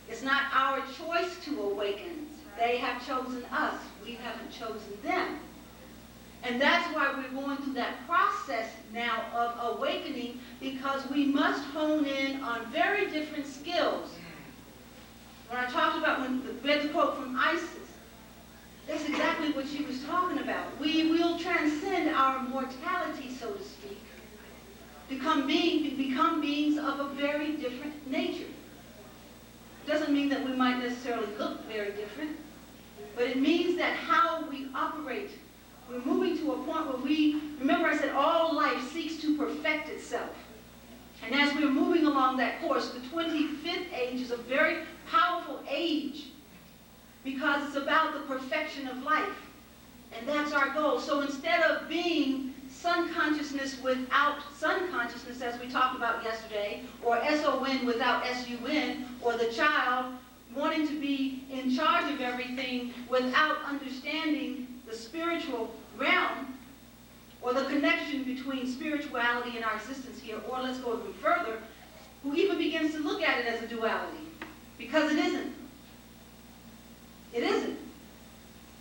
It's not our choice to awaken. They have chosen us. We haven't chosen them. And that's why we're going through that process now of awakening, because we must hone in on very different skills. When I talked about, when I read the quote from Isis, that's exactly what she was talking about. We will transcend our mortality, so to speak, become beings of a very different nature. Doesn't mean that we might necessarily look very different, but it means that how we operate We're moving to a point where remember I said all life seeks to perfect itself. And as we're moving along that course, the 25th age is a very powerful age because it's about the perfection of life. And that's our goal. So instead of being sun consciousness without sun consciousness, as we talked about yesterday, or S-O-N without S-U-N, or the child wanting to be in charge of everything without understanding the spiritual realm, or the connection between spirituality and our existence here, or let's go even further, who even begins to look at it as a duality, because it isn't. It isn't.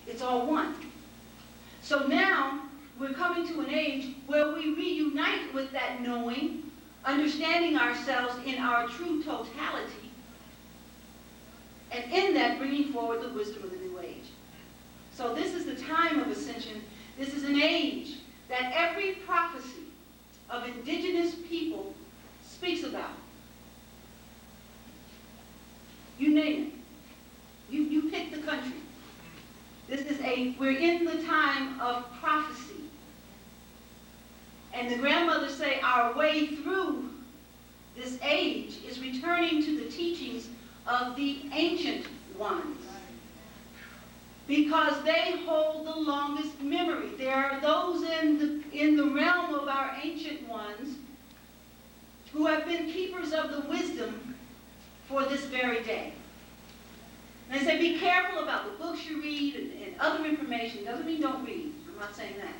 It's all one. So now, we're coming to an age where we reunite with that knowing, understanding ourselves in our true totality, and in that bringing forward the wisdom of the new age. So this is the time of ascension. This is an age that every prophecy of indigenous people speaks about. You name it. You pick the country. We're in the time of prophecy. And the grandmothers say our way through this age is returning to the teachings of the ancient ones, because they hold the longest memory. There are those in the realm of our ancient ones who have been keepers of the wisdom for this very day. And they say, be careful about the books you read and other information. Doesn't mean don't read. I'm not saying that.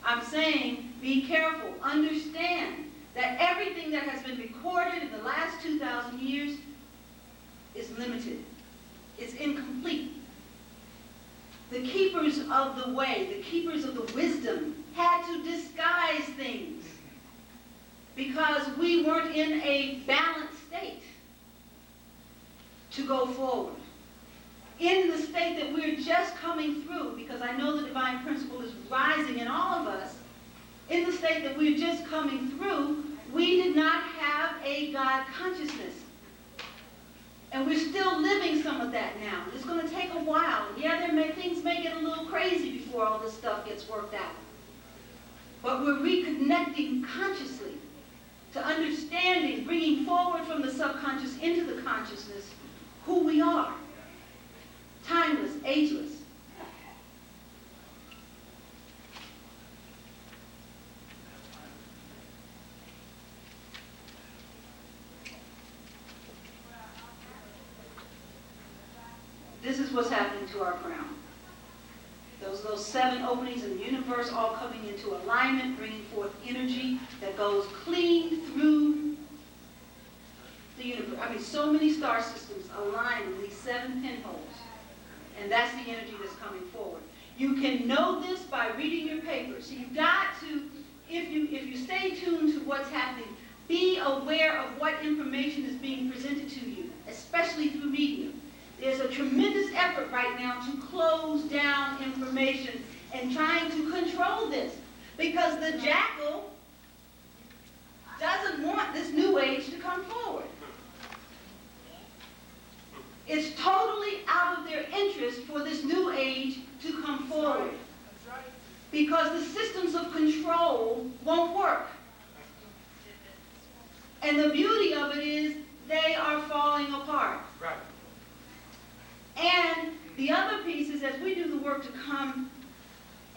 I'm saying be careful. Understand that everything that has been recorded in the last 2,000 years is limited. It's incomplete. The keepers of the way, the keepers of the wisdom, had to disguise things because we weren't in a balanced state to go forward. In the state that we're just coming through, because I know the divine principle is rising in all of us, in the state that we're just coming through, we did not have a God consciousness. And we're still living some of that now. It's going to take a while. Yeah, things may get a little crazy before all this stuff gets worked out. But we're reconnecting consciously to understanding, bringing forward from the subconscious into the consciousness who we are. Timeless, ageless. This is what's happening to our crown. Those 7 openings in the universe all coming into alignment, bringing forth energy that goes clean through the universe. I mean, so many star systems aligned in these 7 pinholes. And that's the energy that's coming forward. You can know this by reading your papers. So you've got to, if you stay tuned to what's happening, be aware of what information is being presented to you, especially through media. There's a tremendous effort right now to close down information and trying to control this, because the jackal doesn't want this new age to come forward. It's totally out of their interest for this new age to come forward, because the systems of control won't work. And the beauty of it is they are falling apart. Right. And the other piece is, as we do the work to come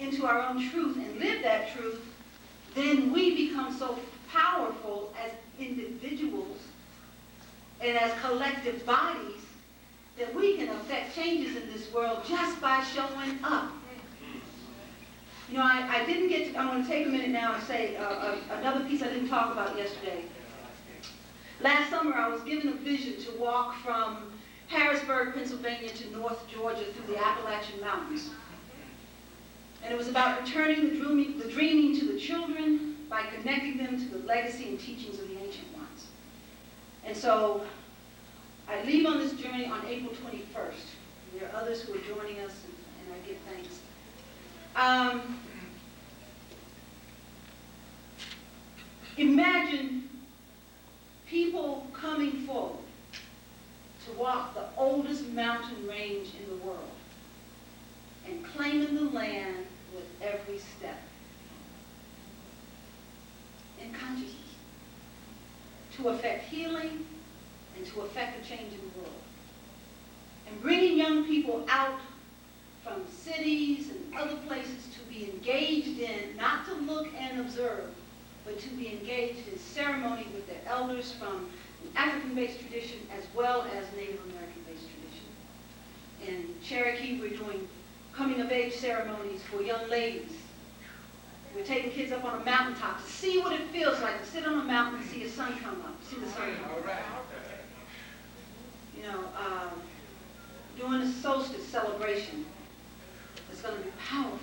into our own truth and live that truth, then we become so powerful as individuals and as collective bodies that we can affect changes in this world just by showing up. You know, I didn't get to, I'm going to take a minute now and say another piece I didn't talk about yesterday. Last summer I was given a vision to walk from Harrisburg, Pennsylvania to North Georgia through the Appalachian Mountains. And it was about returning the dreaming to the children by connecting them to the legacy and teachings of the ancient ones. And so I leave on this journey on April 21st. There are others who are joining us, and I give thanks. Imagine people coming forward to walk the oldest mountain range in the world and claiming the land with every to affect healing and to affect a change in the world. And bringing young people out from cities and other places to be engaged in, not to look and observe, but to be engaged in ceremony with their elders from an African-based tradition as well as Native American-based tradition. In Cherokee, we're doing coming-of-age ceremonies for young ladies. We're taking kids up on a mountaintop to see what it feels like to sit on a mountain and see a sun come up, see the sun come up. You know, doing a solstice celebration. It's going to be powerful.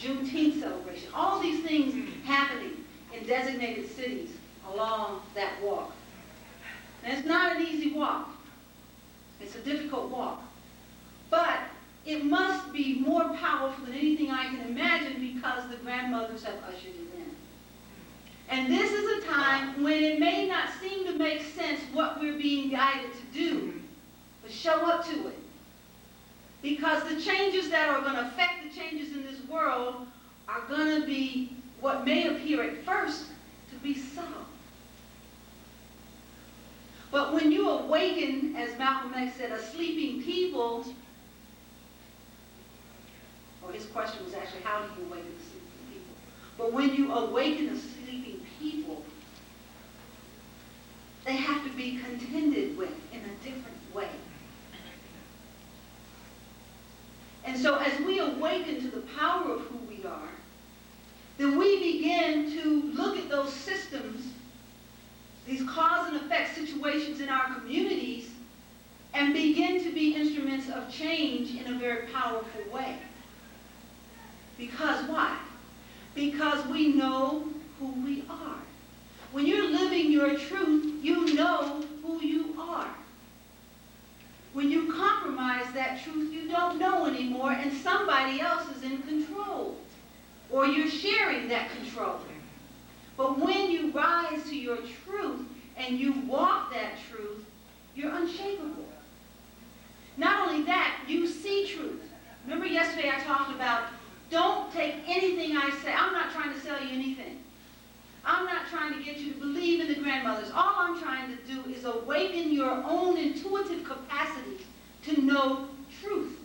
Juneteenth celebration. All these things happening in designated cities along that walk. And it's not an easy walk. It's a difficult walk. But it must be more powerful than anything I can imagine because the grandmothers have ushered it in. And this is a time when it may not seem to make sense what we're being guided to do, but show up to it. Because the changes that are going to affect the changes in this world are going to be what may appear at first to be subtle. But when you awaken, as Malcolm X said, a sleeping people, or his question was actually, how do you awaken a sleeping people? But when you awaken a sleeping people, they have to be contended with in a different way. And so as we awaken to the power of who we are, then we begin to look at those systems, these cause and effect situations in our communities, and begin to be instruments of change in a very powerful way. Because why? Because we know who we are. When you're living your truth, you know who you are. When you compromise that truth, you don't know anymore, and somebody else is in control. Or you're sharing that control. But when you rise to your truth and you walk that truth, you're unshakable. Not only that, you see truth. Remember yesterday I talked about, don't take anything I say. I'm not trying to sell you anything. I'm not trying to get you to believe in the grandmothers. All I'm trying to do is awaken your own intuitive capacity to know truth.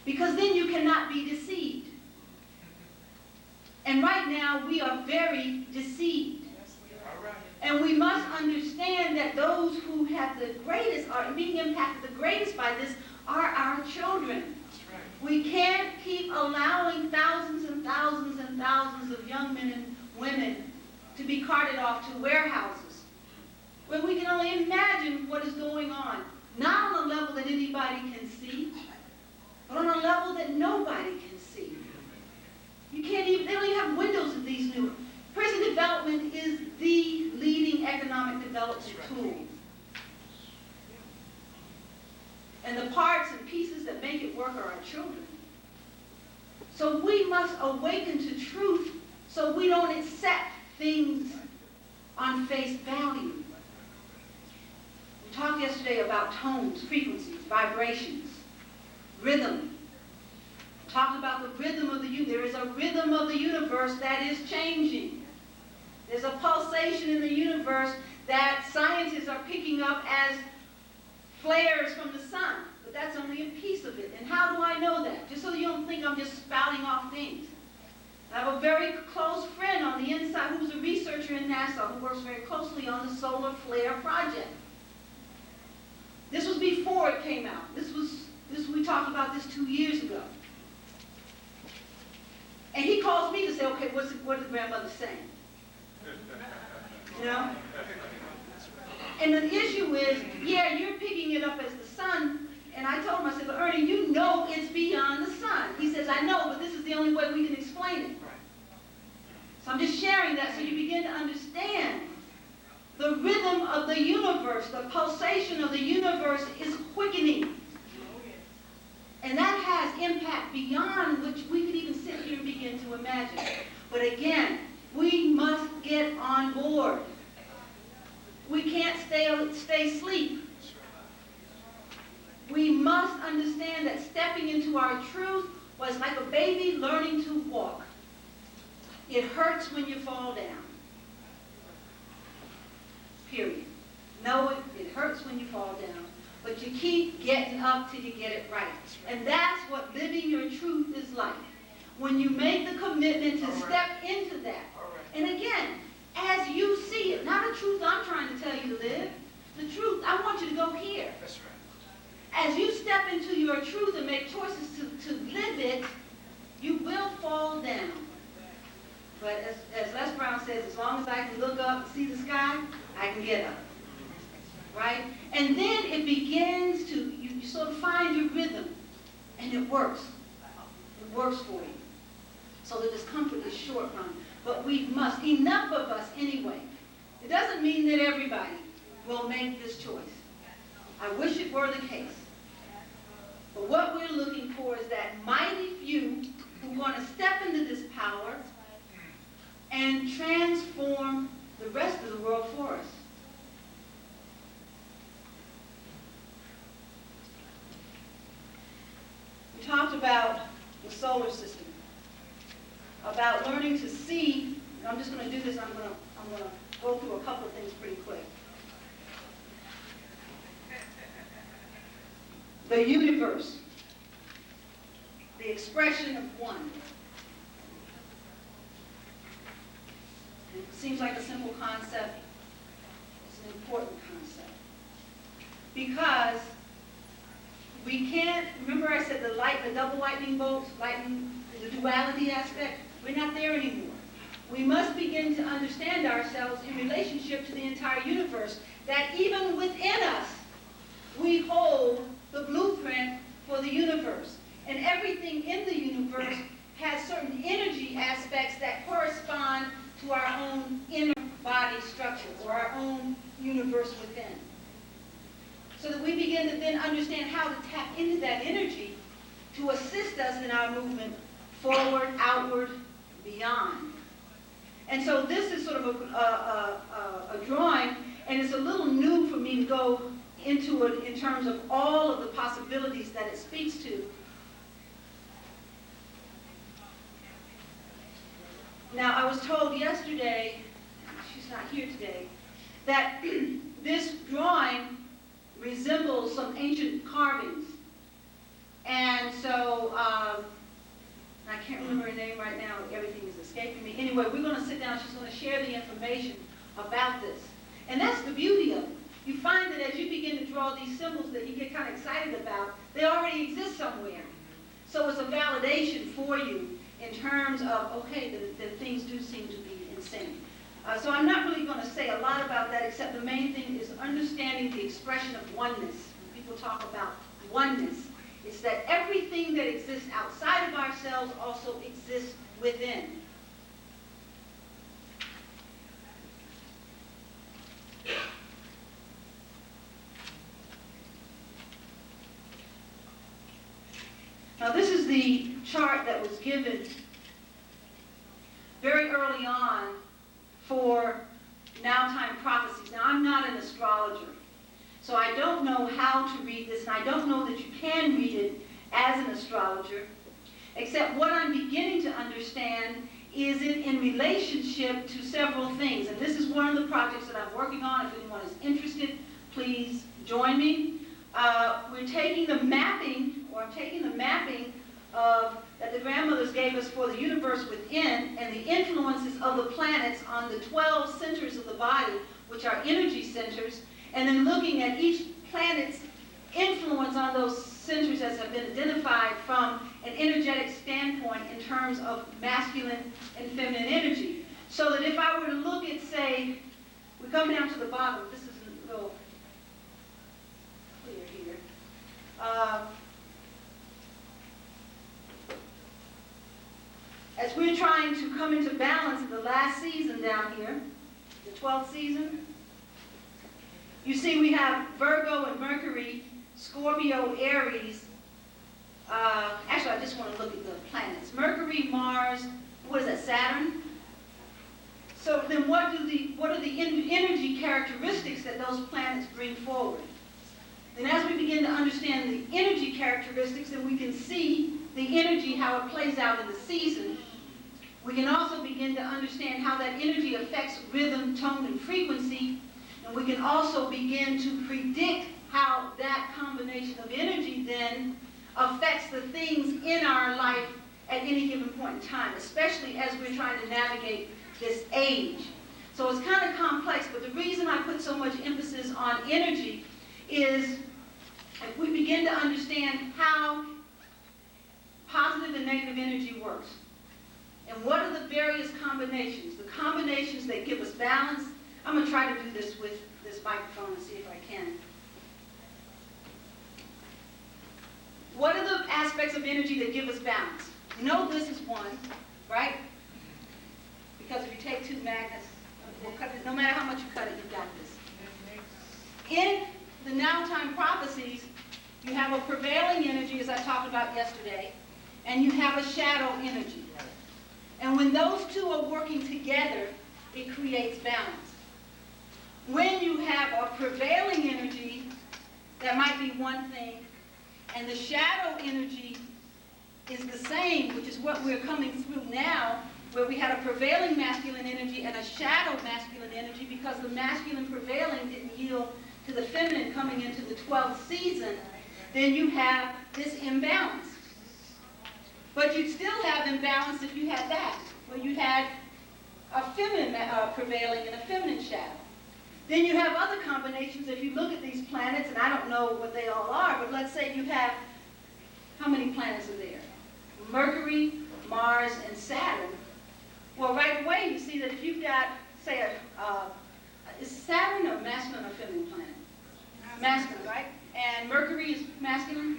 Because then you cannot be deceived. And right now we are very deceived. And we must understand that those who have the greatest, are being impacted the greatest by this, are our children. We can't keep allowing thousands and thousands and thousands of young men and women to be carted off to warehouses where we can only imagine what is going on, not on a level that anybody can see, but on a level that nobody can see. You can't even, they don't even have windows in these new. Prison development is the leading economic development tool. And the parts and pieces that make it work are our children. So we must awaken to truth so we don't accept things on face value. We talked yesterday about tones, frequencies, vibrations, rhythm. We talked about the rhythm of the universe. There is a rhythm of the universe that is changing. There's a pulsation in the universe that scientists are picking up as flares from the sun. But that's only a piece of it. And how do I know that? Just so you don't think I'm just spouting off things. I have a very close friend on the inside who's a researcher in NASA who works very closely on the solar flare project. This was before it came out. We talked about this 2 years ago. And he calls me to say, okay, what is the grandmother saying? You know? And the issue is, yeah, you're picking it up as the sun. And I told him, I said, but Ernie, you know it's beyond the sun. He says, I know, but this is the only way we can explain it. So I'm just sharing that so you begin to understand the rhythm of the universe, the pulsation of the universe is quickening. And that has impact beyond which we could even sit here and begin to imagine. But again, we must get on board. We can't stay asleep. We must understand that stepping into our truth was like a baby learning to walk. It hurts when you fall down. know it hurts when you fall down, but you keep getting up till you get it right. And that's what living your truth is like. When you make the commitment to step into that. And again, as you see it, not a truth I'm trying to tell you to live. The truth, I want you to go here. That's right. As you step into your truth and make choices to live it, you will fall down. But as Les Brown says, as long as I can look up and see the sky, I can get up. Right? And then it begins to, you sort of find your rhythm. And it works. It works for you. So the discomfort is short run. But we must, enough of us anyway. It doesn't mean that everybody will make this choice. I wish it were the case. But what we're looking for is that mighty few who want to step into this power and transform the rest of the world for us. We talked about the solar system, about learning to see. I'm just going to do this. I'm going to go through a couple of things pretty quick. The universe, the expression of one. It seems like a simple concept. It's an important concept. Because we can't, remember I said the double lightning bolts, the duality aspect? We're not there anymore. We must begin to understand ourselves in relationship to the entire universe, that even within us, we hold the blueprint for the universe. And everything in the universe has certain energy aspects that correspond to our own inner body structure, or our own universe within. So that we begin to then understand how to tap into that energy to assist us in our movement forward, outward, beyond. And so this is sort of a drawing, and it's a little new for me to go into it in terms of all of the possibilities that it speaks to. Now, I was told yesterday, she's not here today, that this drawing resembles some ancient carvings. And so, I can't remember her name right now, everything is escaping me. Anyway, we're going to sit down, she's going to share the information about this. And that's the beauty of it. You find that as you begin to draw these symbols that you get kind of excited about, they already exist somewhere. So it's a validation for you in terms of, okay, that things do seem to be in sync. So I'm not really going to say a lot about that, except the main thing is understanding the expression of oneness. When people talk about oneness, it's that everything that exists outside of ourselves also exists within. Now this is the chart that was given very early on for Nowtime Prophecies. Now I'm not an astrologer, so I don't know how to read this, and I don't know that you can read it as an astrologer, except what I'm beginning to understand is it in relationship to several things. And this is one of the projects that I'm working on. If anyone is interested, please join me. We're taking the mapping, or I'm taking the mapping that the grandmothers gave us for the universe within and the influences of the planets on the 12 centers of the body, which are energy centers, and then looking at each planet's influence on those centers as have been identified from an energetic standpoint in terms of masculine and feminine energy. So that if I were to look at, say, we come down to the bottom, this is a little clear here. As we're trying to come into balance in the last season down here, the 12th season, you see we have Virgo and Mercury, Scorpio, Aries. Actually, I just want to look at the planets. Mercury, Mars, what is that, Saturn? So then what are the energy characteristics that those planets bring forward? Then as we begin to understand the energy characteristics, then we can see the energy, how it plays out in the season. We can also begin to understand how that energy affects rhythm, tone, and frequency. And we can also begin to predict how that combination of energy then affects the things in our life at any given point in time, especially as we're trying to navigate this age. So it's kind of complex, but the reason I put so much emphasis on energy is if we begin to understand how positive and negative energy works, and what are the various combinations, the combinations that give us balance. I'm going to try to do this with this microphone and see if I can. What are the aspects of energy that give us balance? You know this is one, right? Because if you take two magnets, we'll cut it, no matter how much you cut it, you've got this. In the Nowtime Prophecies, you have a prevailing energy, as I talked about yesterday, and you have a shadow energy. And when those two are working together, it creates balance. When you have a prevailing energy, that might be one thing, and the shadow energy is the same, which is what we're coming through now, where we had a prevailing masculine energy and a shadow masculine energy, because the masculine prevailing didn't yield to the feminine coming into the 12th season, then you have this imbalance. But you'd still have imbalance if you had that, where you had a feminine prevailing and a feminine shadow. Then you have other combinations. If you look at these planets, and I don't know what they all are, but let's say you have, how many planets are there? Mercury, Mars, and Saturn. Well, right away you see that if you've got, say, is Saturn a masculine or feminine planet? Masculine, right? And Mercury is masculine?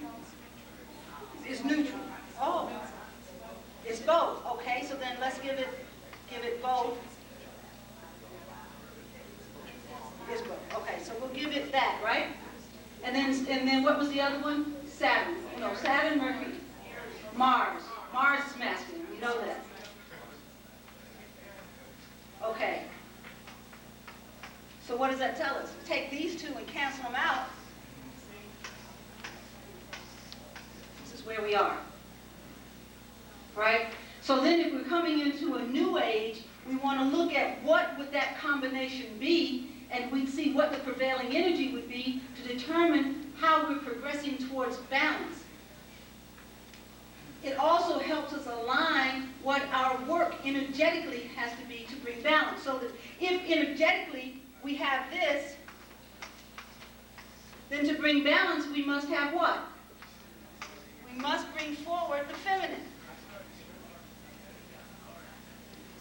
It's neutral. Oh, it's both. Okay, so then let's give it both. It's both. Okay, so we'll give it that, right? And then what was the other one? Saturn. No, Saturn, Mercury, Mars. Mars is masculine. We know that. Okay. So what does that tell us? Take these two and cancel them out. This is where we are. Right? So then if we're coming into a new age, we want to look at what would that combination be, and we'd see what the prevailing energy would be to determine how we're progressing towards balance. It also helps us align what our work energetically has to be to bring balance. So that if energetically we have this, then to bring balance we must have what? We must bring forward the feminine.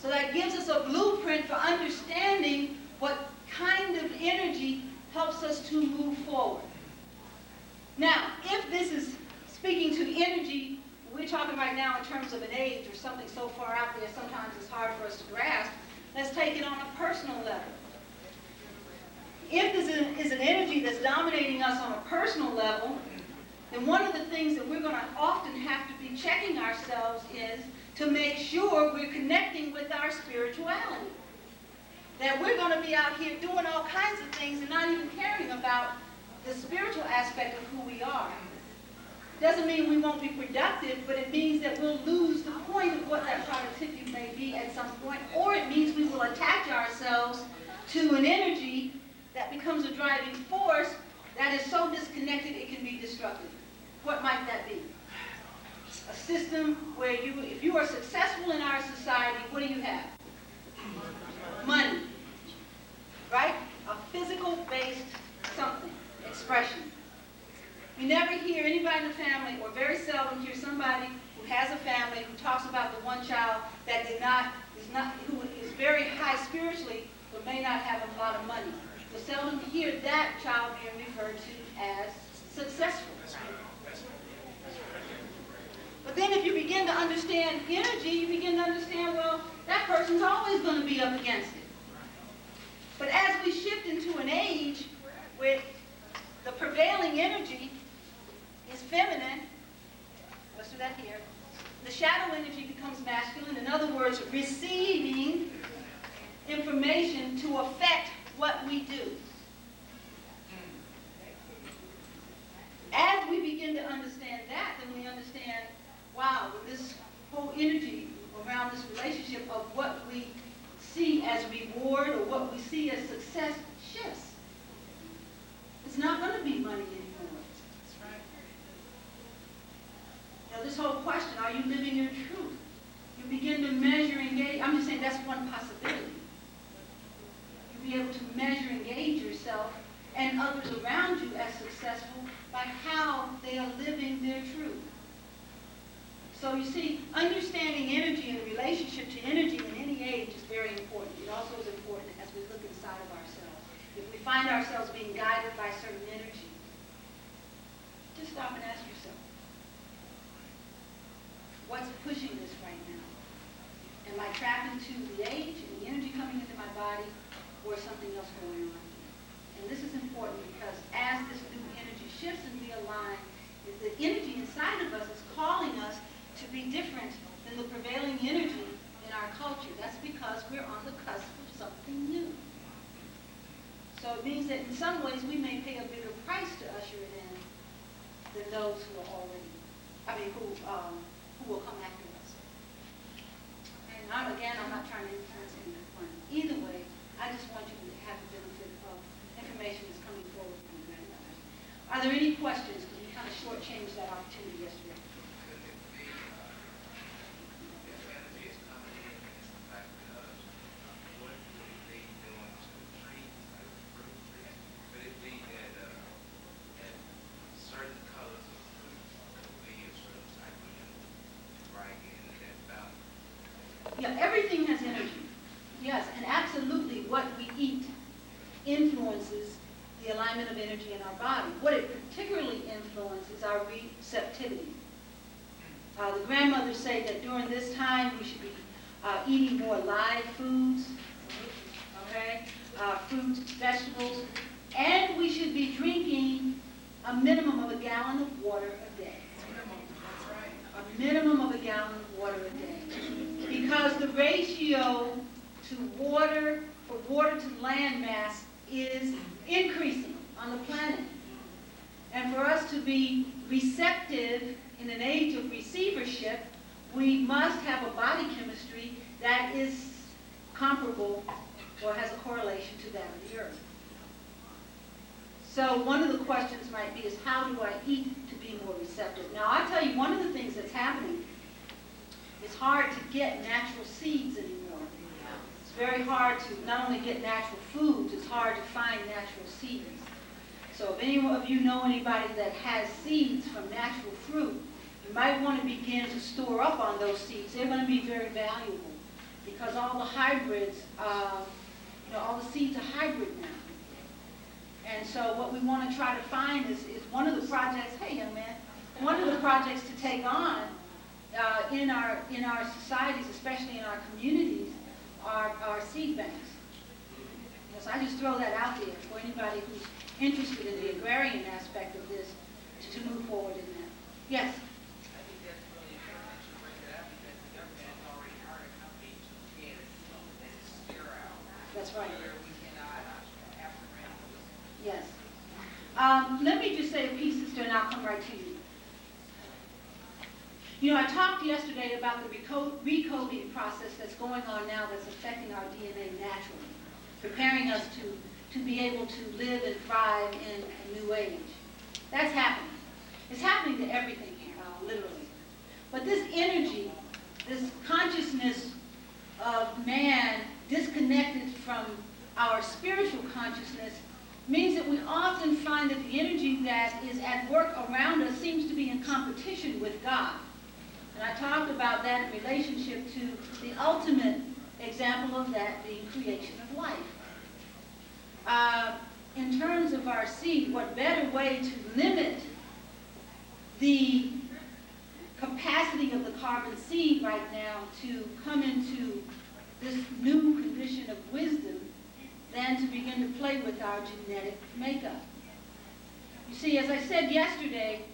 So that gives us a blueprint for understanding what kind of energy helps us to move forward. Now, if this is speaking to energy, we're talking right now in terms of an age or something so far out there, sometimes it's hard for us to grasp. Let's take it on a personal level. If this is an energy that's dominating us on a personal level, then one of the things that we're going to often have to be checking ourselves is to make sure we're connecting with our spirituality. That we're going to be out here doing all kinds of things and not even caring about the spiritual aspect of who we are. Doesn't mean we won't be productive, but it means that we'll lose the point of what that productivity may be at some point, or it means we will attach ourselves to an energy that becomes a driving force that is so disconnected it can be destructive. What might that be? A system where if you are successful in our society, what do you have? Money, right? A physical-based something, expression. You never hear anybody in the family, or very seldom hear somebody who has a family who talks about the one child that who is very high spiritually, but may not have a lot of money. You seldom hear that child being referred to as successful. But then if you begin to understand energy, you begin to understand, well, that person's always going to be up against it. But as we shift into an age where the prevailing energy is feminine, let's do that here, the shadow energy becomes masculine. In other words, receiving information to affect what we do. As we begin to understand that, then we understand, wow, this whole energy around this relationship of what we see as reward or what we see as success shifts. It's not going to be money anymore. That's right. Now, this whole question, are you living your truth? You begin to measure and gauge. I'm just saying that's one possibility. You'll be able to measure and gauge yourself and others around you as successful by how they are living their truth. So you see, understanding energy and relationship to energy in any age is very important. It also is important as we look inside of ourselves. If we find ourselves being guided by certain energy, just stop and ask yourself, what's pushing this right now? Am I trapped into the age and the energy coming into my body, or something else going on? And this is important because as this new energy shifts and realigns, the energy inside of us is calling us to be different than the prevailing energy in our culture. That's because we're on the cusp of something new. So it means that in some ways we may pay a bigger price to usher it in than those who are already, who will come after us. And I'm not trying to influence anyone. Either way, I just want you to have the benefit of information that's coming forward from the grandmothers. Are there any questions? Because we kind of shortchanged that opportunity yesterday. Yeah, everything has energy. Yes, and absolutely what we eat influences the alignment of energy in our body. What it particularly influences our receptivity. The grandmothers say that during this time we should be eating more live foods, okay, fruits, vegetables, and we should be drinking a minimum of a gallon of water a day. A minimum of a gallon of water a day. Because the ratio to water, for water to land mass is increasing on the planet. And for us to be receptive in an age of receivership, we must have a body chemistry that is comparable or has a correlation to that of the earth. So one of the questions might be is, how do I eat to be more receptive? Now, I tell you, one of the things that's happening, it's hard to get natural seeds anymore. It's very hard to not only get natural foods, it's hard to find natural seeds. So if any of you know anybody that has seeds from natural fruit, you might want to begin to store up on those seeds. They're going to be very valuable because all the hybrids, all the seeds are hybrid now. And so what we want to try to find is one of the projects, hey young man, one of the projects to take on in our societies, especially in our communities, are seed banks. So I just throw that out there for anybody who's interested in the agrarian aspect of this to move forward in that. Yes? I think that's really important that you bring that up because the government has already hired a company to create a seed that is sterile. That's right. Where we cannot have to rent. Yes. Let me just say a piece, sister, and I'll come right to you. You know, I talked yesterday about the recoding process that's going on now that's affecting our DNA naturally, preparing us to be able to live and thrive in a new age. That's happening. It's happening to everything, literally. But this energy, this consciousness of man disconnected from our spiritual consciousness means that we often find that the energy that is at work around us seems to be in competition with God. And I talked about that in relationship to the ultimate example of that being creation of life. In terms of our seed, what better way to limit the capacity of the carbon seed right now to come into this new condition of wisdom than to begin to play with our genetic makeup. You see, as I said yesterday,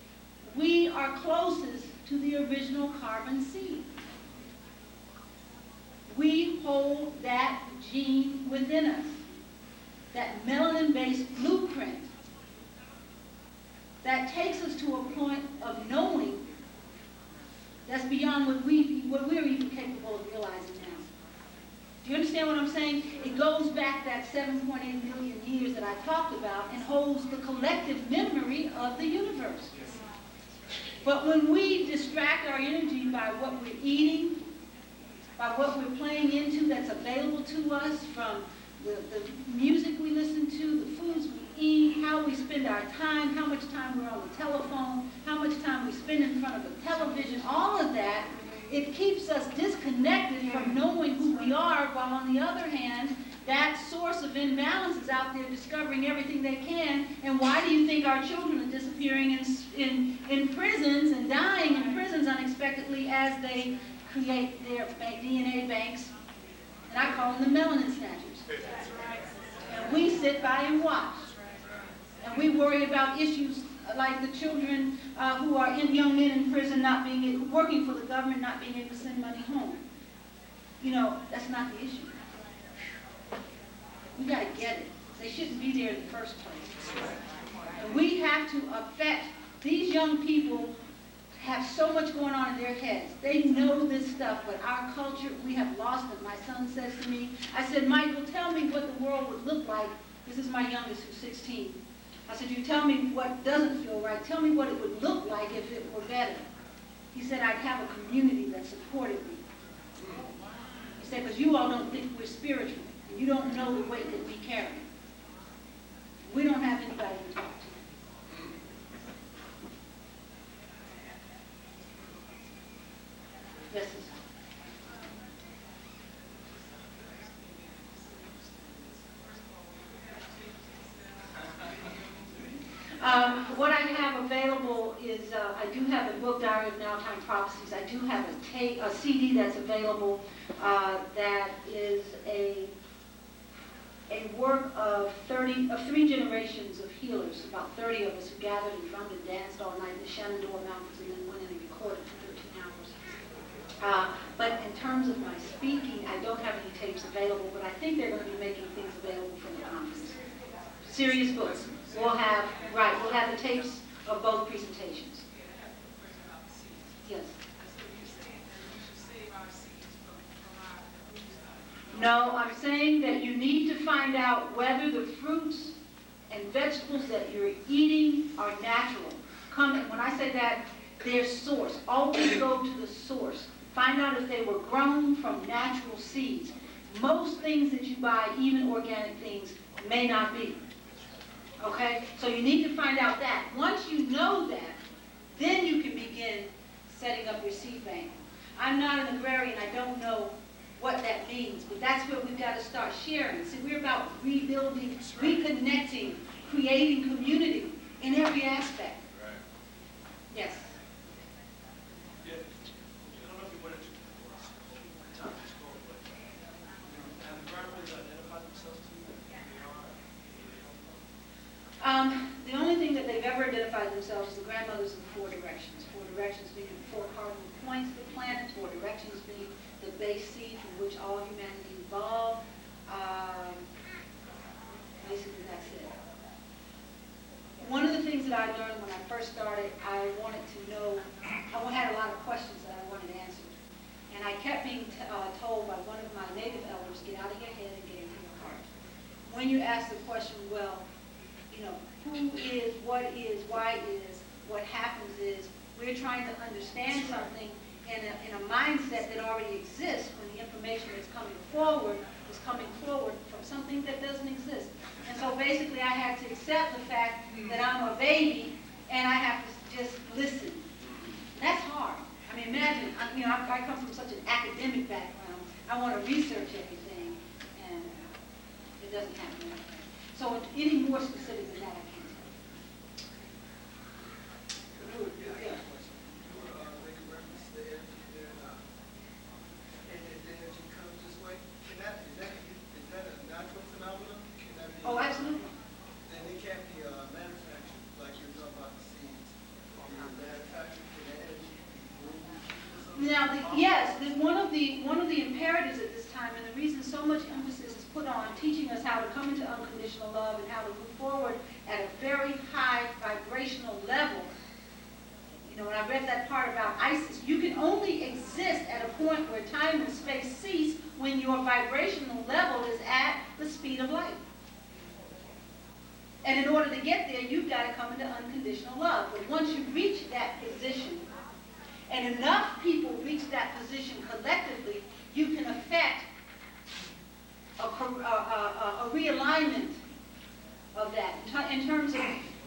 we are closest to the original carbon seed. We hold that gene within us, that melanin-based blueprint that takes us to a point of knowing that's beyond what we're even capable of realizing now. Do you understand? understand what I'm saying? It goes back that 7.8 million years that I talked about and holds the collective memory of the universe. But when we distract our energy by what we're eating, by what we're playing into that's available to us, from the music we listen to, the foods we eat, how we spend our time, how much time we're on the telephone, how much time we spend in front of the television, all of that, it keeps us disconnected from knowing who we are, while on the other hand, that source of imbalance is out there discovering everything they can. And why do you think our children are disappearing in prisons and dying in prisons unexpectedly as they create their DNA banks? And I call them the melanin snatchers. And we sit by and watch. And we worry about issues like the children who are young men in prison not being working for the government, not being able to send money home. You know, that's not the issue. We got to get it. They shouldn't be there in the first place. And we have to affect these young people. Have so much going on in their heads. They know this stuff, but our culture, we have lost it. My son says to me, I said, Michael, tell me what the world would look like. This is my youngest, who's 16. I said, you tell me what doesn't feel right. Tell me what it would look like if it were better. He said, I'd have a community that supported me. He said, because you all don't think we're spiritual. And you don't know the weight that we carry. We don't have anybody to talk to. Yes, sir. What I have available is, I do have a book, Diary of Nowtime Prophesies. I do have a CD that's available that is a work of 3 generations of healers, about 30 of us who gathered and drummed and danced all night in the Shenandoah Mountains and then went in and recorded for 13 hours. But in terms of my speaking, I don't have any tapes available, but I think they're going to be making things available from the conference. Sirius books. We'll have the tapes of both presentations. Yes. No, I'm saying that you need to find out whether the fruits and vegetables that you're eating are natural. When I say that, their source. Always go to the source. Find out if they were grown from natural seeds. Most things that you buy, even organic things, may not be. Okay? So you need to find out that. Once you know that, then you can begin setting up your seed bank. I'm not an agrarian. I don't know what that means, but that's where we've got to start sharing. See, we're about rebuilding, reconnecting, creating community in every aspect. Right. Yes. Yeah. I don't know if you wanted to talk this call, but have the grandmothers identified themselves to you? The only thing that they've ever identified themselves as the grandmothers of 4 directions. 4 directions being the 4 cardinal points of the planet, 4 directions being the base seed from which all humanity evolved. Basically, that's it. One of the things that I learned when I first started, I wanted to know, I had a lot of questions that I wanted answered. And I kept being told by one of my native elders, get out of your head and get into your heart. When you ask the question, well, you know, who is, what is, why is, what happens is, we're trying to understand something in a mindset that already exists when the information that's coming forward is coming forward from something that doesn't exist. And so basically I had to accept the fact that I'm a baby and I have to just listen. That's hard. I mean, imagine, you know, I come from such an academic background. I want to research everything, and it doesn't happen like that. So any more specific than that, I can't tell you. Yeah. Oh, absolutely. And it can't be manufactured, like you're talking about the seeds. Manufactured for the energy. Now, yes, one of the imperatives at this time, and the reason so much emphasis is put on teaching us how to come into unconditional love and how to move forward at a very high vibrational level. You when I read that part about Isis, you can only exist at a point where time and space cease when your vibrational level is at the speed of light. And in order to get there, you've got to come into unconditional love. But once you reach that position, and enough people reach that position collectively, you can affect a realignment of that. In terms of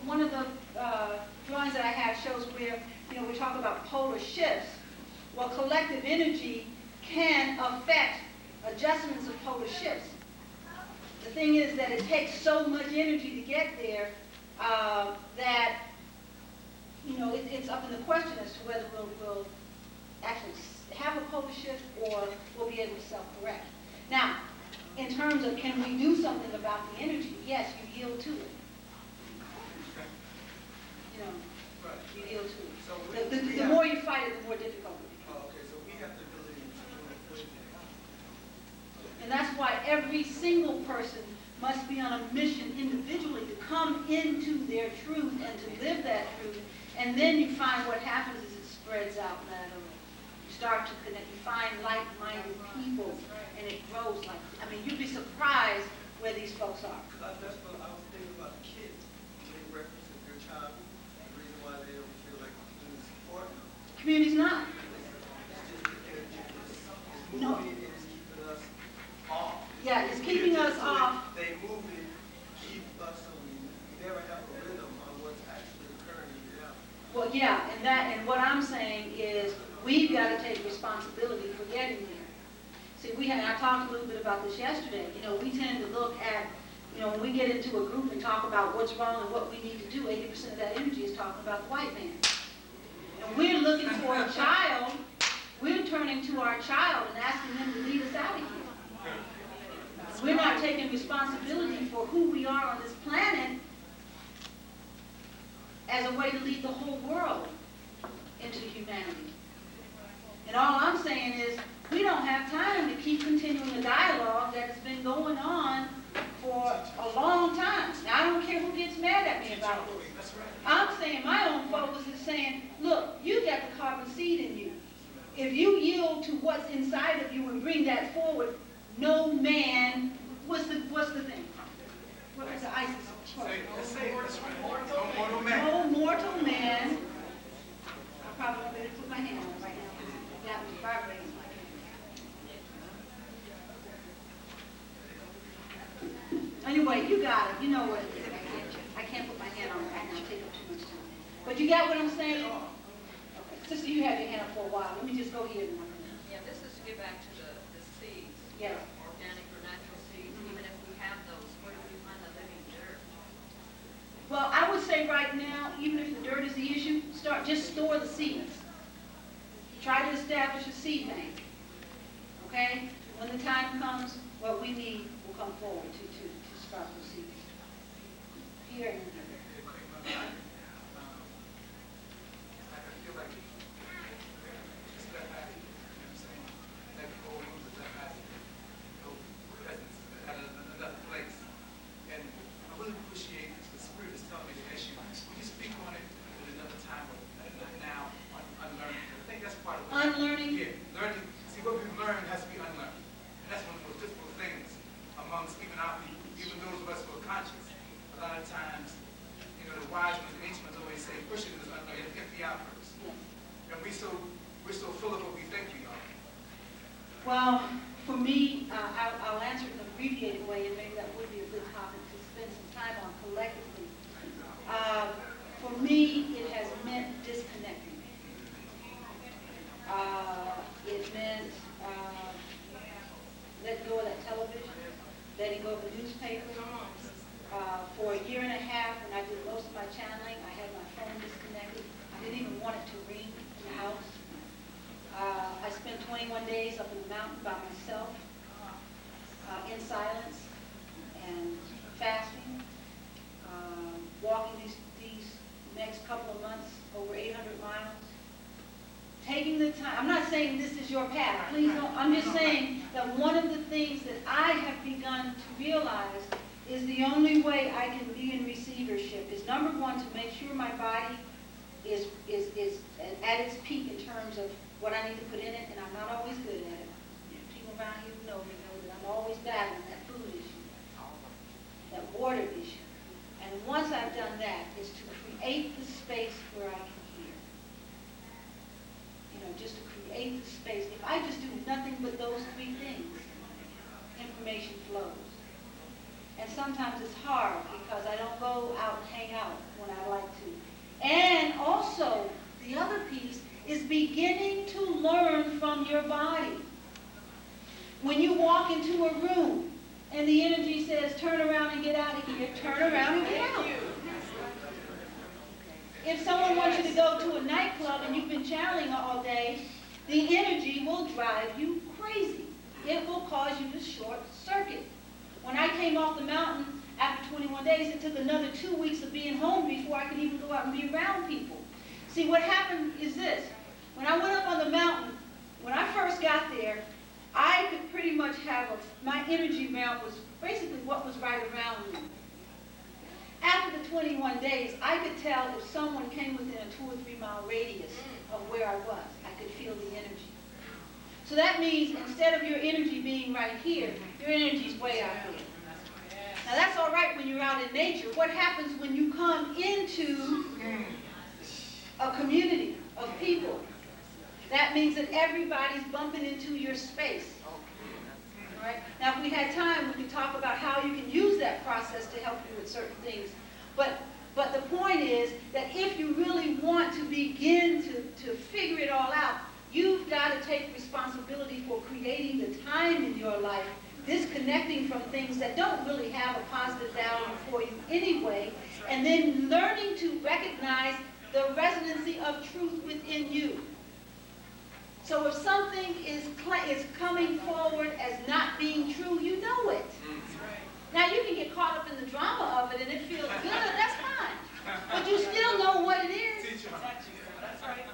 one of the drawings that I have shows where, we talk about polar shifts. Well, collective energy can affect adjustments of polar shifts. The thing is that it takes so much energy to get there that, it's up in the question as to whether we'll actually have a polar shift or we'll be able to self-correct. Now, in terms of can we do something about the energy, yes, you yield to it. You yield to it. So The more you fight it, the more difficult it becomes. Oh, okay, so we have the ability to do it. And that's why every single person must be on a mission individually to come into their truth and to live that truth. And then you find what happens is it spreads out laterally. You start to connect. You find like-minded people, and it grows like. You'd be surprised where these folks are. That's what I was thinking about the kids. They reference their child. The reason why they don't feel like the community supporting them. Community's not. It's just the energy is No. moving and it's keeping us off. Yeah, it's keeping us off. They move it, keep us so we never have a rhythm on what's actually occurring in reality. Well, yeah, and what I'm saying is we've got to take responsibility for getting there. See, I talked a little bit about this yesterday. We tend to look at, when we get into a group and talk about what's wrong and what we need to do, 80% of that energy is talking about the white man. And we're looking for a child. We're turning to our child and asking them to lead us out of here. We're not taking responsibility for who we are on this planet as a way to lead the whole world into humanity. And all I'm saying is we don't have time to keep continuing a dialogue that has been going on for a long time. Now, I don't care who gets mad at me about this. I'm saying my own focus is saying, look, you got the carbon seed in you. If you yield to what's inside of you and bring that forward, no man, what's the thing? What is the ISIS? No mortal man. I probably better put my hand on it right now. That was vibrating. Anyway, you got it. You know what it is. I can't put my hand on it right now. Take up too much time. But you got what I'm saying? Okay. Sister, you had your hand up for a while. Let me just go here. Yeah, this is to get back to the seeds. Yes. Organic or natural seeds. Even if we have those, where do we find the living dirt? Well, I would say right now, even if the dirt is the issue, just store the seeds. Try to establish a seed bank. Okay? When the time comes, what we need will come forward to sprout those seeds. Here. Unlearning? Yeah, learning. See, what we've learned has to be unlearned. And that's one of the most difficult things amongst even our people, even those of us who are conscious. A lot of times, the wise ones, the ancient ones always say, pushing is unlearned. You have to empty out first. And we're so full of what we think we are. Well, for me, I'll answer it in an abbreviated way, and maybe that would be a good topic to spend some time on collectively. For me, it has meant disconnecting. It meant letting go of that television, letting go of the newspaper. For a year and a half, when I did most of my channeling, I had my phone disconnected. I didn't even want it to ring in the house. I spent 21 days up in the mountain by myself, in silence and fasting, walking these next couple of months over 800 miles. Taking the time, I'm not saying this is your path, please don't, I'm just saying that one of the things that I have begun to realize is the only way I can be in receivership is number one, to make sure my body is at its peak in terms of what I need to put in it, and I'm not always good at it. People around here who know me know that I'm always battling that food issue, that water issue. And once I've done that, is to create the space where I can hear. You know, just to create the space. If I just do nothing but those three things, information flows. And sometimes it's hard because I don't go out and hang out when I like to. And also, the other piece is beginning to learn from your body. When you walk into a room and the energy says, turn around and get out of here, turn around and get out. If someone wants you to go to a nightclub and you've been channeling all day, the energy will drive you crazy. It will cause you to short circuit. When I came off the mountain after 21 days, it took another 2 weeks of being home before I could even go out and be around people. See, what happened is this. When I went up on the mountain, when I first got there, I could pretty much have my energy realm was basically what was right around me. After the 21 days, I could tell if someone came within a 2 or 3 mile radius of where I was. I could feel the energy. So that means instead of your energy being right here, your energy's way out there. Now that's all right when you're out in nature. What happens when you come into a community of people? That means that everybody's bumping into your space. All right? Now if we had time, we could talk about how you can use that process to help you with certain things. But the point is that if you really want to begin to figure it all out, you've got to take responsibility for creating the time in your life, disconnecting from things that don't really have a positive value for you anyway, and then learning to recognize the resonancy of truth within you. So if something is coming forward as not being true, you know it. Now you can get caught up in the drama of it and it feels good, that's fine. But you still know what it is. That's right.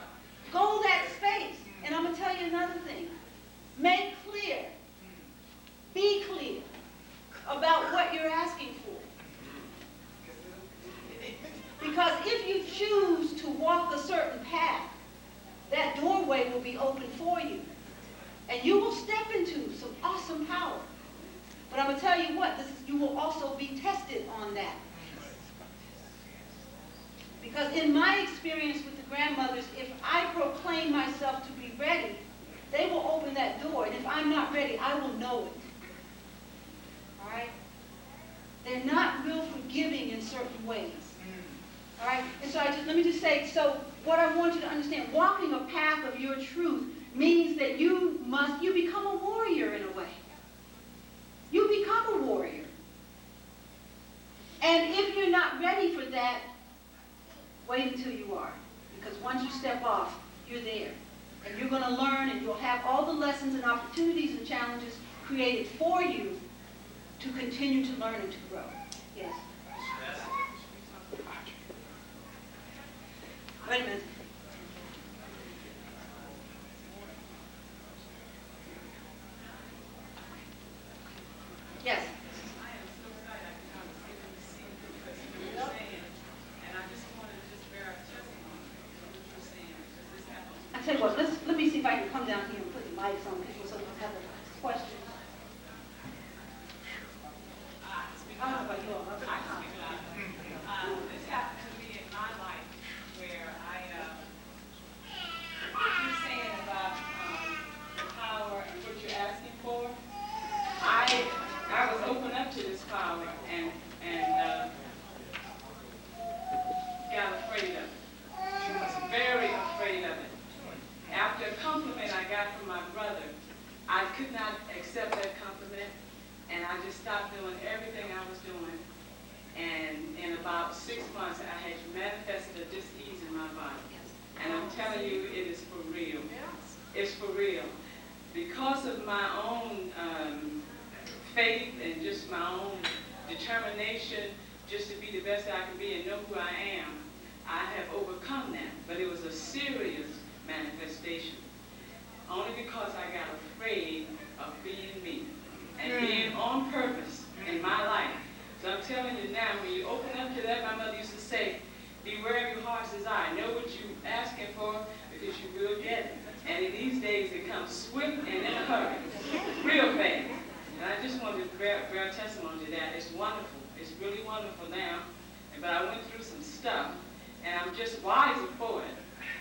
Go that space. And I'm going to tell you another thing. Make clear, be clear about what you're asking for. Because if you choose to walk a certain path, that doorway will be open for you. And you will step into some awesome power. But I'm going to tell you what, you will also be tested on that. Because in my experience with the grandmothers, if I proclaim myself to be ready, they will open that door. And if I'm not ready, I will know it. All right? They're not real forgiving in certain ways. All right? And so let me just say, so what I want you to understand, walking a path of your truth means that you become a warrior in a way. You become a warrior. And if you're not ready for that, wait until you are. Because once you step off, you're there. And you're going to learn, and you'll have all the lessons and opportunities and challenges created for you to continue to learn and to grow. Yes? Wait a minute. Yes? I am so excited I can come and see what you see because you were saying, and I just wanted to just bear a testimony of what you're saying because this happens. I tell you what, let me see if I can come down here and put the mics on people so they'll have the questions. I don't know about you all. I can speak loud. This happened to me in my life where what you're saying about the power and what you're asking for, I was open up to this power and got afraid of it. I was very afraid of it. After a compliment I got from my brother, I could not accept that compliment, and I just stopped doing everything I was doing. And in about 6 months, I had manifested a dis-ease in my body. And I'm telling you, it is for real. It's for real. Because of my own faith and just my own determination just to be the best I can be and know who I am, I have overcome that. But it was a serious manifestation. Only because I got afraid of being me and being on purpose in my life. So I'm telling you now, when you open up to that, my mother used to say, beware of your heart's desire. Know what you're asking for, because you will get it. And in these days, it comes swift and in a hurry, real fast. And I just wanted to bear testimony to that. It's wonderful. It's really wonderful now. But I went through some stuff, and I'm just wiser for it.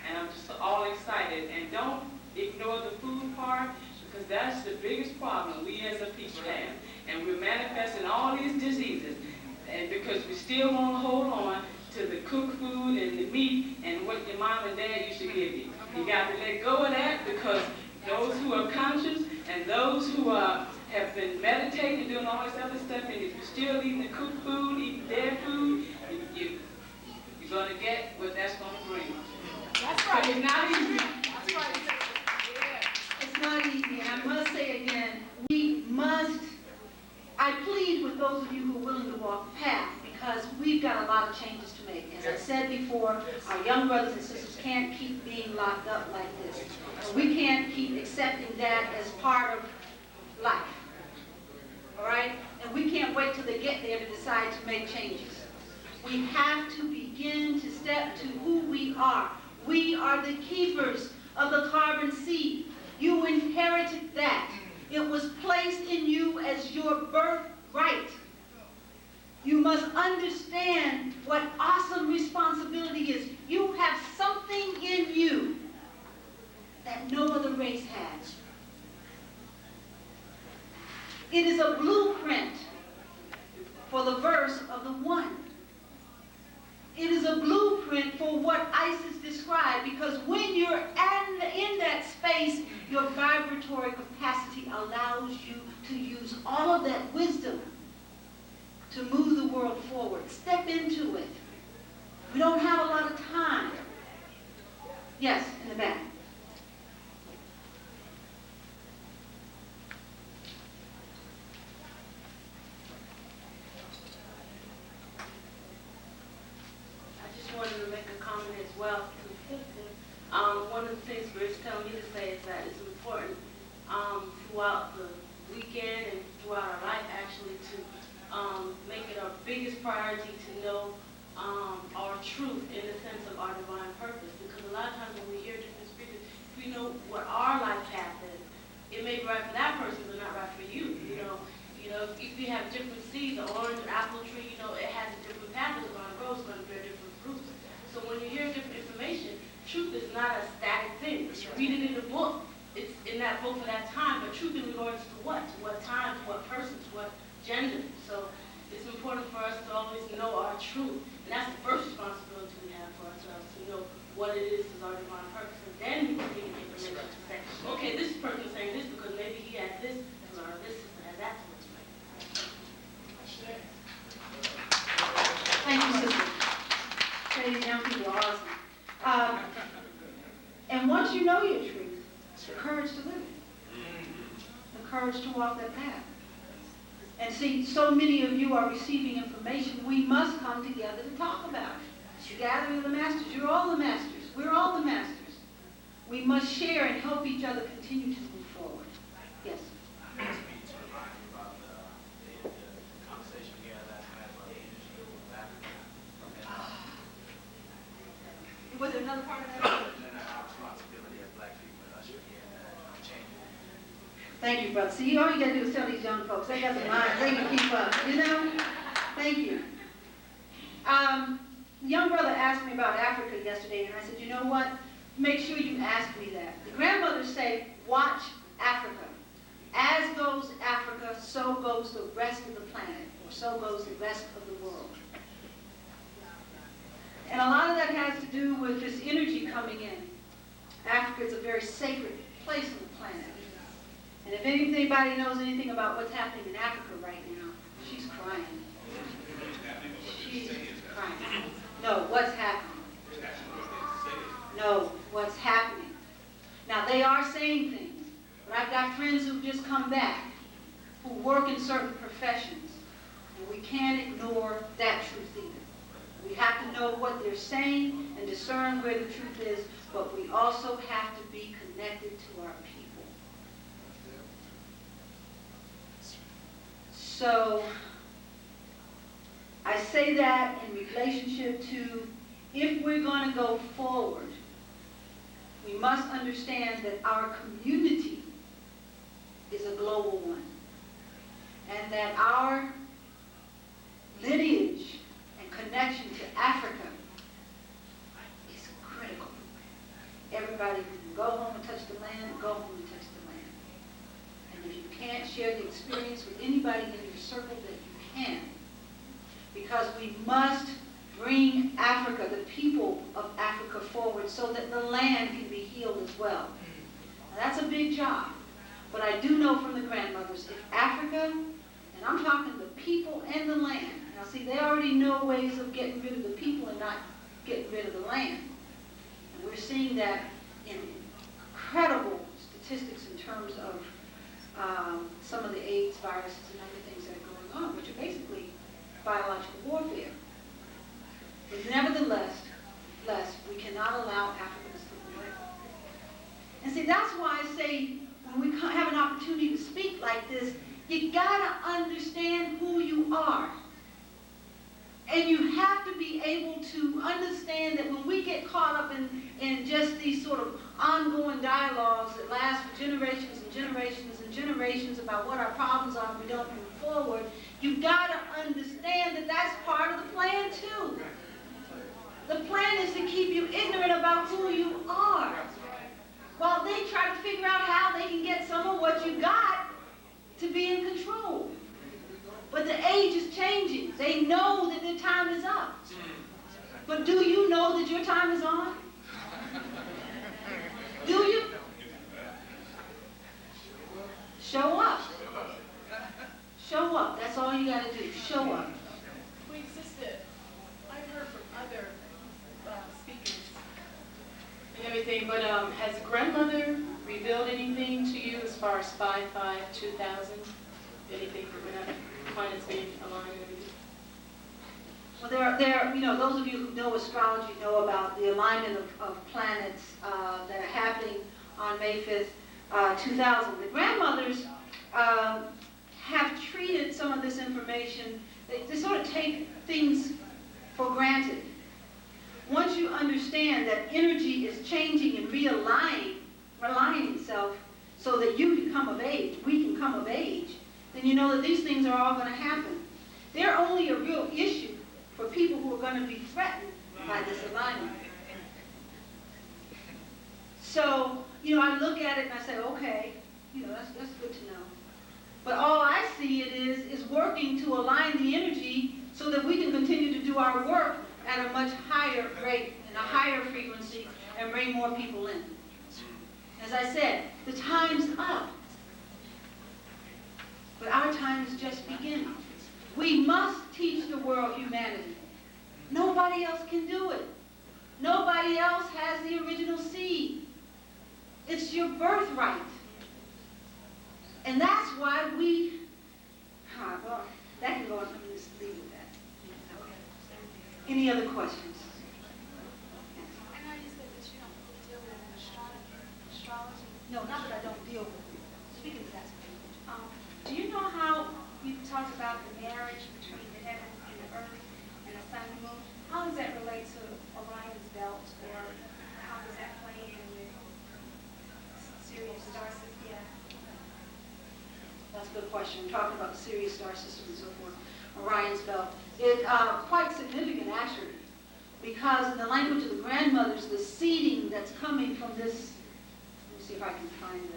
And I'm just all excited. And don't ignore the food part, because that's the biggest problem we as a people have. And we're manifesting all these diseases, and because we still want to hold on to the cooked food and the meat and what your mom and dad used to give you. You got to let go of that, because those who are conscious and those who have been meditating, doing all this other stuff, and if you're still eating the cooked food, eating their food, you're going to get what that's going to bring. That's right. But it's not easy. That's right. It's not easy. And I must say again, we must, I plead with those of you who are willing to walk the path, because we've got a lot of changes to make. As I said before, our young brothers and sisters can't keep being locked up like this. And we can't keep accepting that as part of life. All right? And we can't wait till they get there to decide to make changes. We have to begin to step to who we are. We are the keepers of the carbon seed. You inherited that. It was placed in you as your birthright. You must understand what awesome responsibility is. You have something in you that no other race has. It is a blueprint for the verse of the one. It is a blueprint for what ISIS described, because when you're in that space, your vibratory capacity allows you to use all of that wisdom to move the world forward. Step into it. We don't have a lot of time. Yes, in the back. I just wanted to make a comment as well. One of the things Rich telling me to say is that it's important throughout the weekend and throughout our life actually to make it our biggest priority to know our truth in the sense of our divine purpose. Because a lot of times when we hear different speakers, if we know what our life path is, it may be right for that person, but not right for you. You know, if you have different seeds, an orange, an apple tree, it has a different path it's going to grow, it's going to bear different fruits. So when you hear different information, truth is not a static thing. You read it in the book, it's in that book for that time, but truth in regards to what? To what time, to what person, to what gender. So it's important for us to always know our truth. And that's the first responsibility we have for ourselves, to know what it is our divine purpose. And then we can get the information to say, okay, this person is saying this because maybe he has this to learn, this sister has that to learn. Thank you, sister. These young people are awesome. And once you know your truth, the courage to live it. The courage to walk that path. And see, so many of you are receiving information. We must come together to talk about it. The gathering of the masters. You're all the masters. We're all the masters. We must share and help each other continue to move forward. Yes? Was there another part of that? Thank you, brother. See, all you got to do is tell these young folks. They got the mind. They can keep up. Thank you. Young brother asked me about Africa yesterday, and I said, you know what? Make sure you ask me that. The grandmothers say, watch Africa. As goes Africa, so goes the rest of the planet, or so goes the rest of the world. And a lot of that has to do with this energy coming in. Africa is a very sacred place on the planet. And if anybody knows anything about what's happening in Africa right now, she's crying. She's crying. No, what's happening? No, what's happening? Now, they are saying things, but I've got friends who've just come back who work in certain professions, and we can't ignore that truth either. We have to know what they're saying and discern where the truth is, but we also have to be connected to our people. So I say that in relationship to if we're going to go forward, we must understand that our community is a global one, and that our lineage and connection to Africa is critical. Everybody can go home and touch the land, go home and touch the land. And if you can't share the experience with anybody in your circle, that you can. Because we must bring Africa, the people of Africa, forward so that the land can be healed as well. Now, that's a big job. But I do know from the grandmothers, if Africa, and I'm talking the people and the land. Now see, they already know ways of getting rid of the people and not getting rid of the land. And we're seeing that in incredible statistics in terms of some of the AIDS viruses and other things that are going on, which are basically biological warfare. But nevertheless, we cannot allow Africa to slip away. And see, that's why I say, when we have an opportunity to speak like this, you gotta understand who you are. And you have to be able to understand that when we get caught up in just these sort of ongoing dialogues that last for generations and generations and generations about what our problems are and we don't move forward, you've got to understand that that's part of the plan too. The plan is to keep you ignorant about who you are, while they try to figure out how they can get some of what you got to be in control. But the age is changing. They know that their time is up. But do you know that your time is on? Do you? Show up. Show up. That's all you got to do. Show up. Wait, sister, I've heard from other speakers and everything, but has grandmother revealed anything to you as far as 5/5/2000? Anything from that planet's being aligned and everything? Well, there, you know, those of you who know astrology know about the alignment of planets that are happening on May 5th, 2000. The grandmothers have treated some of this information. They sort of take things for granted. Once you understand that energy is changing and realigning itself so that you can come of age, we can come of age, then you know that these things are all going to happen. They're only a real issue for people who are going to be threatened by this alignment. So, you know, I look at it and I say, okay, you know, that's good to know. But all I see it is working to align the energy so that we can continue to do our work at a much higher rate and a higher frequency and bring more people in. As I said, the time's up. But our time is just beginning. We must teach the world humanity. Nobody else can do it. Nobody else has the original seed. It's your birthright. And that's why we, well, that can go on. Let me just leave it with that. Any other questions? I know you said that you don't deal with astrology. No, not that I don't deal with it. Speaking of that, Do you know how you talk about the marriage between the heavens and the earth and the sun and moon? How does that relate to Orion's belt, or how does that play in with Sirius star system? Yeah. that's a good question. We're talking about the Sirius star system and so forth. Orion's belt. It's quite significant, actually, because in the language of the grandmothers, the seeding that's coming from this, let me see if I can find it.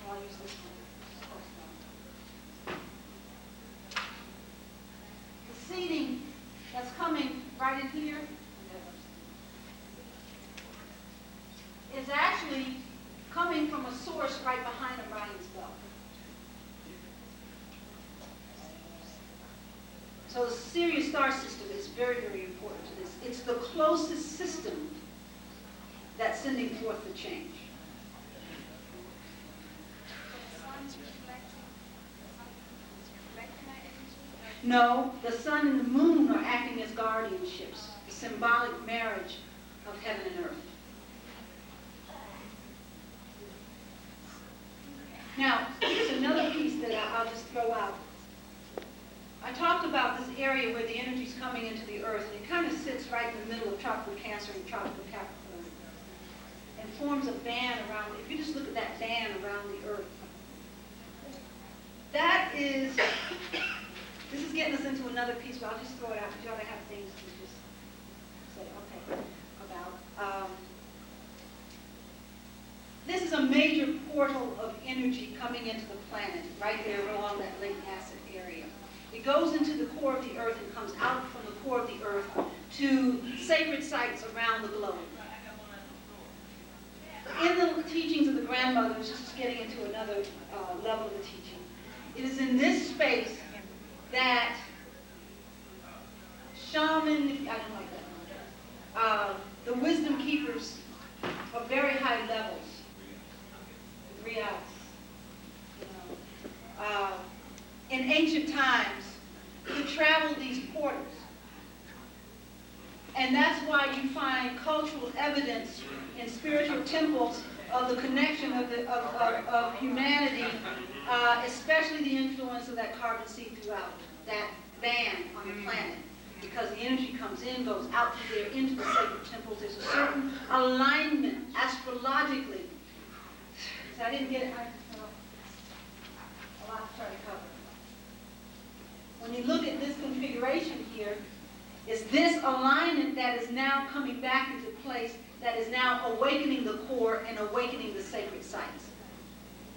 I'll use this one. The seeding that's coming right in here is actually coming from a source right behind Orion's belt. So the Sirius star system is very, very important to this. It's the closest system that's sending forth the change. No, the sun and the moon are acting as guardianships, the symbolic marriage of heaven and earth. Now, here's another piece that I'll just throw out. I talked about this area where the energy is coming into the earth, and it kind of sits right in the middle of tropical Cancer and tropical Capricorn, and forms a band around it. If you just look at that band around the earth, that is, this is getting us into another piece, but I'll just throw it out because you ought to have things to just say, okay, about. This is a major portal of energy coming into the planet, right there along that lake acid area. It goes into the core of the earth and comes out from the core of the earth to sacred sites around the globe. In the teachings of the grandmothers, just getting into another level of the teaching, it is in this space that shaman, I don't like that, the wisdom keepers of very high levels, in ancient times, could travel these portals. And that's why you find cultural evidence in spiritual temples of the connection of humanity, especially the influence of that carbon seed throughout that band on the planet. Because the energy comes in, goes out through there into the sacred temples. There's a certain alignment astrologically. So I didn't get it. A lot to try to cover. When you look at this configuration here, it's this alignment that is now coming back into place, that is now awakening the core and awakening the sacred sites.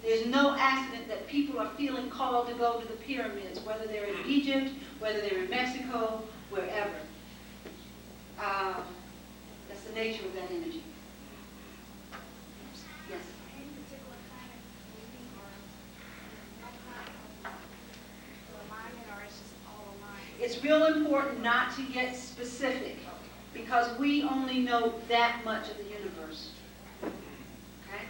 There's no accident that people are feeling called to go to the pyramids, whether they're in Egypt, whether they're in Mexico, wherever. That's the nature of that energy. Yes? It's real important not to get specific because we only know that much of the universe. Okay?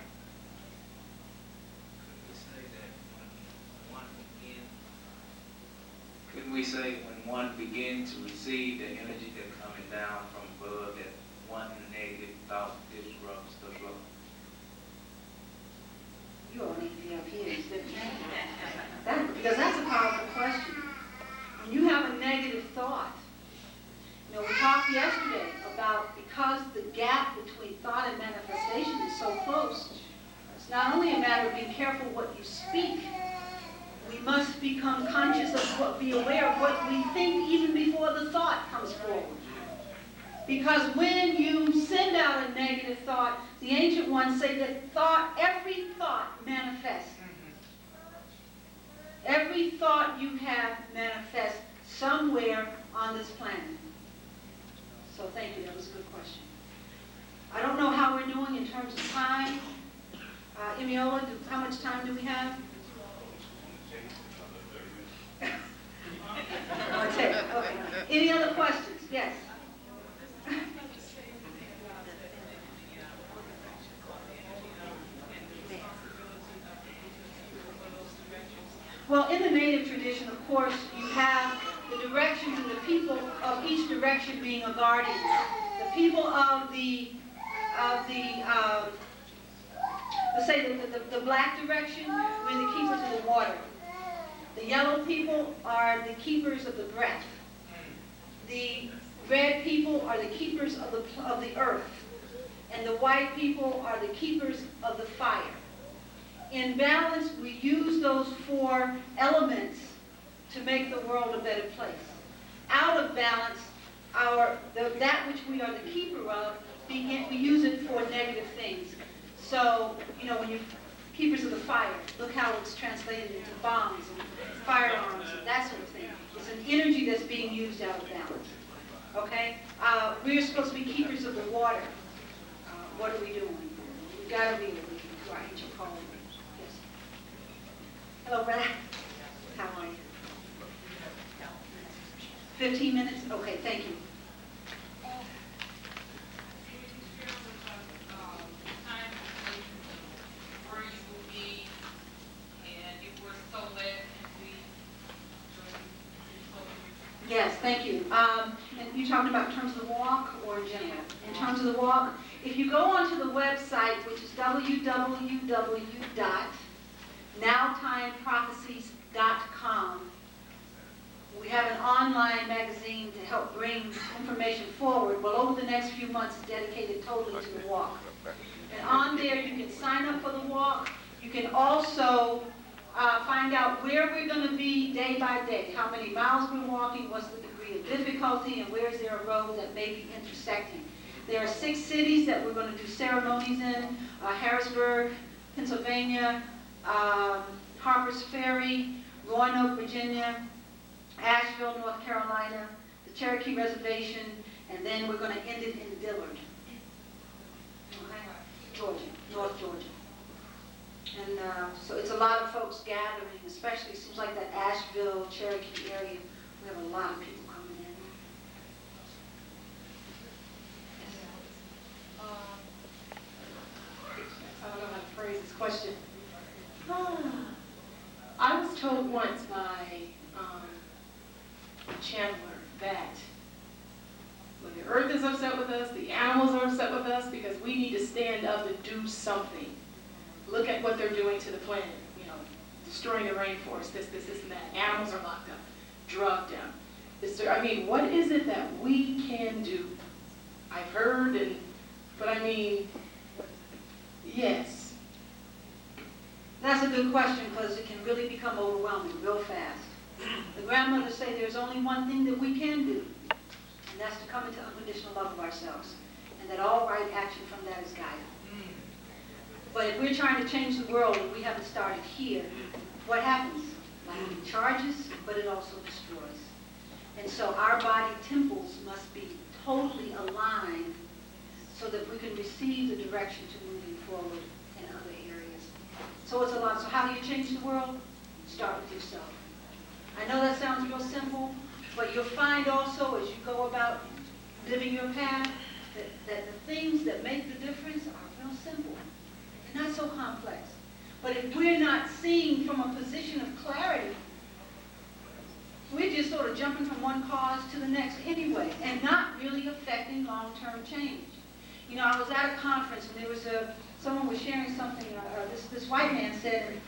Couldn't we say when one begins to receive the energy that's coming down from above, that one negative thought disrupts the flow? You all need to be up here instead of because that's a powerful question. When you have a negative thought, we talked yesterday about because the gap between thought and manifestation is so close, it's not only a matter of being careful what you speak, we must become conscious of be aware of what we think even before the thought comes forward. Because when you send out a negative thought, the ancient ones say that every thought manifests. Every thought you have manifests somewhere on this planet. So thank you, that was a good question. I don't know how we're doing in terms of time. Emiola, how much time do we have? Okay. Any other questions? Yes. Well, in the native tradition, of course, you have the directions and the people of each direction being a guardian. The people of let's say the black direction, we're the keepers of the water. The yellow people are the keepers of the breath. The red people are the keepers of the earth. And the white people are the keepers of the fire. In balance, we use those four elements to make the world a better place. Out of balance, that which we are the keeper of, we use it for negative things. So, when you're keepers of the fire, look how it's translated into bombs and firearms and that sort of thing. It's an energy that's being used out of balance. Okay? We're supposed to be keepers of the water. What are we doing? We've got to be to our ancient calling. Yes. Hello, Brad. How are you? 15 minutes? Okay, thank you. Yes, thank you. And you talking about in terms of the walk or in general? In terms of the walk, if you go onto the website, which is www.nowtimeprophecies.com, we have online magazine to help bring information forward. Well, over the next few months, it's dedicated totally to the walk. And on there, you can sign up for the walk. You can also find out where we're going to be day by day, how many miles we're walking, what's the degree of difficulty, and where is there a road that may be intersecting. There are 6 cities that we're going to do ceremonies in: Harrisburg, Pennsylvania, Harper's Ferry, Roanoke, Virginia, Asheville, North Carolina, the Cherokee Reservation, and then we're going to end it in Dillard, Georgia, North Georgia. And so it's a lot of folks gathering, especially, it seems like that Asheville, Cherokee area, we have a lot of people coming in. I don't know how to phrase this question. I was told once by Chandler that when the earth is upset with us, the animals are upset with us because we need to stand up and do something. Look at what they're doing to the planet, you know, destroying the rainforest, this, and that. Animals are locked up, drugged down. I mean, what is it that we can do? I've heard, but I mean, yes. That's a good question, because it can really become overwhelming real fast. The grandmothers say there's only one thing that we can do, and that's to come into unconditional love of ourselves, and that all right action from that is guided. But if we're trying to change the world and we haven't started here, what happens? Lightning charges, but it also destroys. And so our body temples must be totally aligned so that we can receive the direction to moving forward in other areas. So it's a lot. So how do you change the world? Start with yourself. I know that sounds real simple, but you'll find also as you go about living your path that the things that make the difference are real simple. They're not so complex. But if we're not seeing from a position of clarity, we're just sort of jumping from one cause to the next anyway, and not really affecting long-term change. You know, I was at a conference, and there was someone was sharing something, this white man said, and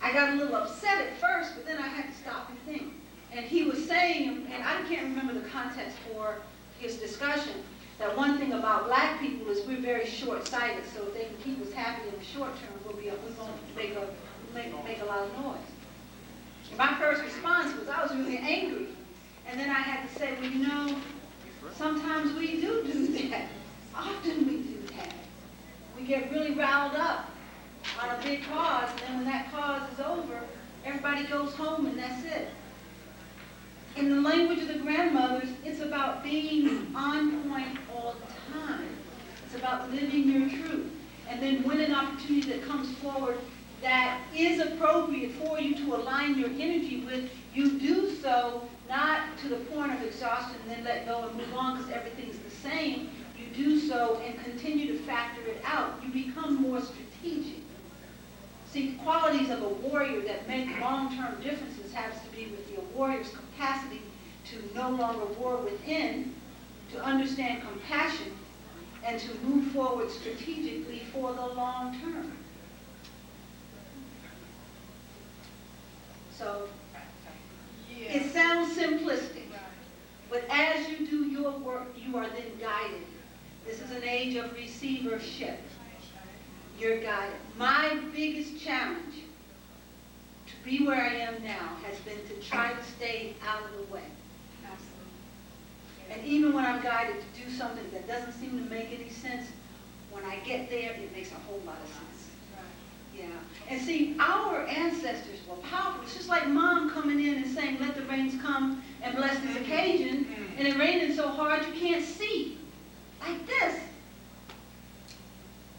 I got a little upset at first, but then I had to stop and think. And he was saying, and I can't remember the context for his discussion, that one thing about black people is we're very short-sighted, so if they can keep us happy in the short term, we won't make a lot of noise. And my first response was I was really angry. And then I had to say, well, you know, sometimes we do that. Often we do that. We get really riled up on a big cause, and then when that cause is over, everybody goes home and that's it. In the language of the grandmothers, it's about being on point all the time. It's about living your truth. And then when an opportunity that comes forward that is appropriate for you to align your energy with, you do so not to the point of exhaustion and then let go and move on because everything's the same. You do so and continue to factor it out. You become more strategic. See, qualities of a warrior that make long-term differences has to be with your warrior's capacity to no longer war within, to understand compassion, and to move forward strategically for the long term. So, it sounds simplistic, but as you do your work, you are then guided. This is an age of receivership. You're guided. My biggest challenge to be where I am now has been to try to stay out of the way. And even when I'm guided to do something that doesn't seem to make any sense, when I get there, it makes a whole lot of sense. Yeah. And see, our ancestors were powerful. It's just like Mom coming in and saying, let the rains come and bless this occasion, and it raining so hard you can't see. Like this.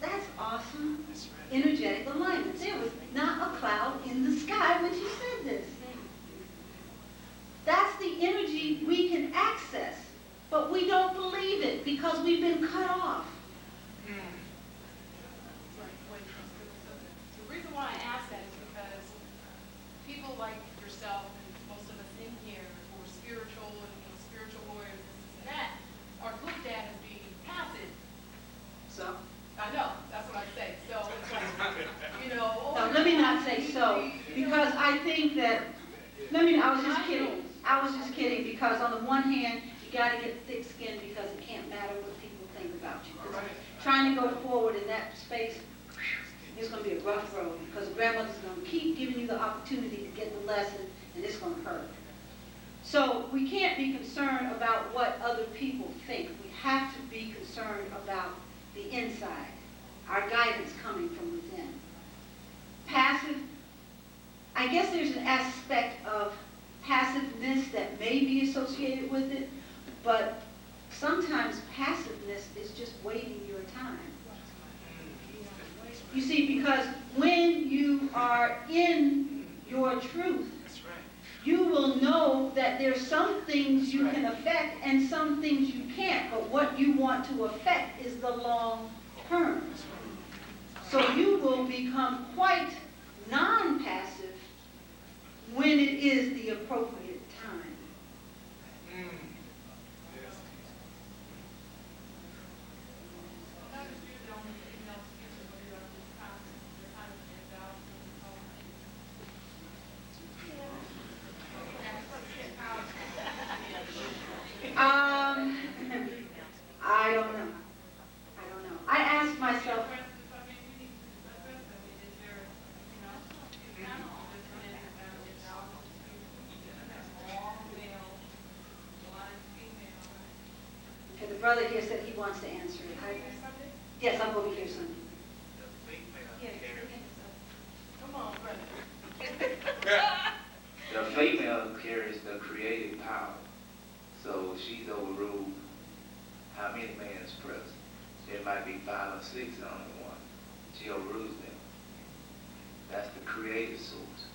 That's awesome. Energetic alignment. There was not a cloud in the sky when she said this. That's the energy we can access, but we don't believe it because we've been cut off. The reason why I ask that is because people like yourself and most of us in here who are spiritual and spiritual warriors and this and that are looked at as being passive. So? I know, that's what I say. So it's like, you know. No, let me not say so, because I think that, I was just kidding. I was just kidding, because on the one hand, you got to get thick skin because it can't matter what people think about you. Trying to go forward in that space, it's going to be a rough road, because the grandmother's going to keep giving you the opportunity to get the lesson, and it's going to hurt. So we can't be concerned about what other people think. We have to be concerned about the inside, our guidance coming from within. Passive, I guess there's an aspect of passiveness that may be associated with it, but sometimes passiveness is just waiting your time. You see, because when you are in your truth, you will know that there's some things you can affect and some things you can't, but what you want to affect is the long term. So you will become quite non-passive when it is the appropriate time. I don't know. I asked myself, okay, the brother here said he wants to answer it. Yes, I'm over here, son. Come on, brother. The female carries the creative power, so she's overruled how many men is present. There might be 5 or 6 and only one. She overrules them. That's the creative source.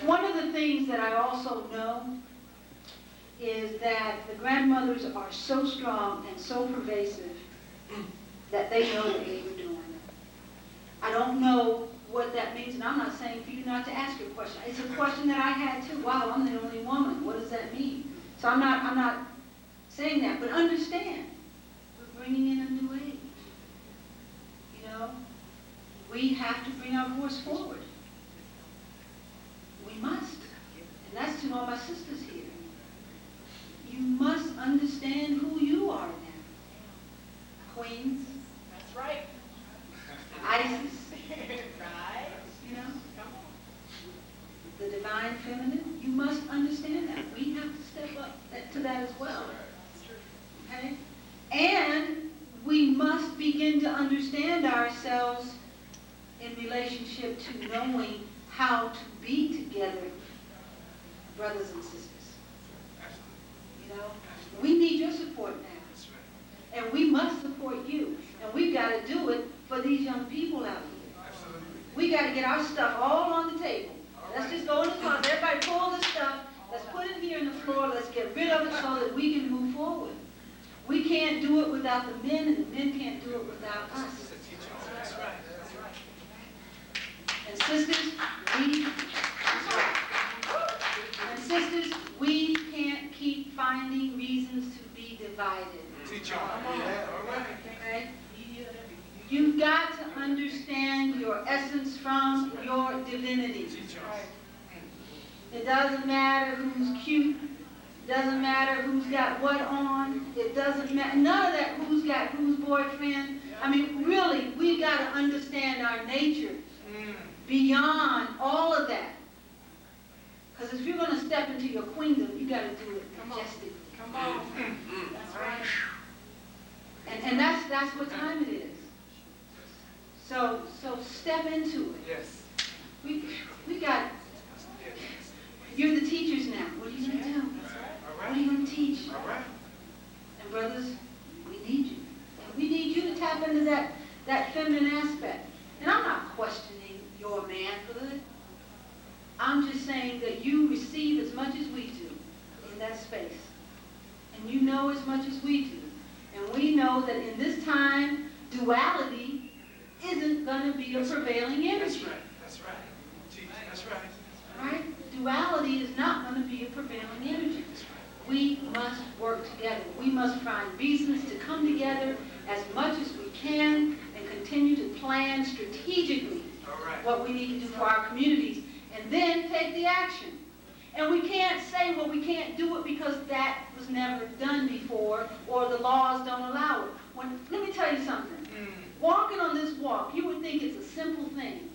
One of the things that I also know is that the grandmothers are so strong and so pervasive that they know what they were doing. I don't know what that means, and I'm not saying for you not to ask your question. It's a question that I had too. Wow, I'm the only woman. What does that mean? So I'm not saying that, but understand, we're bringing in a new age. You know, we have to bring our voice forward. We must, and that's to all my sisters here. You must understand who you are now. Queens. That's right. Isis. Right. You know? The divine feminine. You must understand that. We have to step up to that as well. Okay? And we must begin to understand ourselves in relationship to knowing how to be together, brothers and sisters. You know? We need your support now. And we must support you. And we've got to do it for these young people out here. We got to get our stuff all on the table. Let's just go in the closet. Everybody pull this stuff. Let's put it here on the floor. Let's get rid of it so that we can move forward. We can't do it without the men, and the men can't do it without us. And sisters, we can't keep finding reasons to be divided. Okay? You've got to understand your essence from your divinity. It doesn't matter who's cute. It doesn't matter who's got what on. It doesn't matter. None of that who's got whose boyfriend. I mean, really, we got to understand our nature beyond all of that. Because if you're going to step into your queendom, you got to do it majestically. Come on. That's right. And that's what time it is. So step into it. Yes. We got. You're the teachers now. What are you going to do? What are you going to teach? And brothers, we need you. And we need you to tap into that feminine aspect. And I'm not questioning your manhood. I'm just saying that you receive as much as we do in that space. And you know as much as we do. And we know that in this time, duality isn't going to be a prevailing energy. That's right. That's right. Right? Duality is not going to be a prevailing energy. we must work together. We must find reasons to come together as much as we can and continue to plan strategically what we need to do for our communities, and then take the action. And we can't say, well, we can't do it because that was never done before, or the laws don't allow it. Let me tell you something. Walking on this walk, you would think it's a simple thing.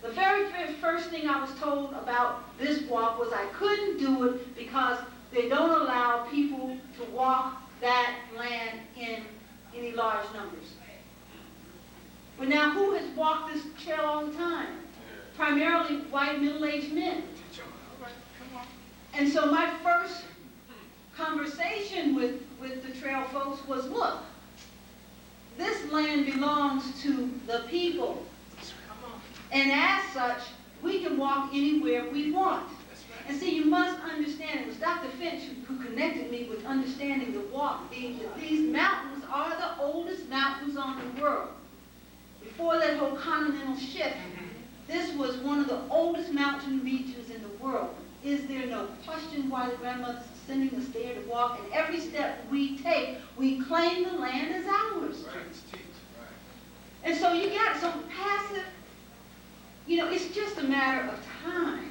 The very first thing I was told about this walk was I couldn't do it because they don't allow people to walk that land in any large numbers. But now, who has walked this trail all the time? Primarily white middle-aged men. And so my first conversation with the trail folks was, look, this land belongs to the people. And as such, we can walk anywhere we want. And see, you must understand, it was Dr. Finch who connected me with understanding the walk, being that these mountains are the oldest mountains on the world. Before that whole continental shift, this was one of the oldest mountain regions in the world. Is there no question why the grandmothers are sending us there to walk? And every step we take, we claim the land as ours. And so you got some passive, it's just a matter of time.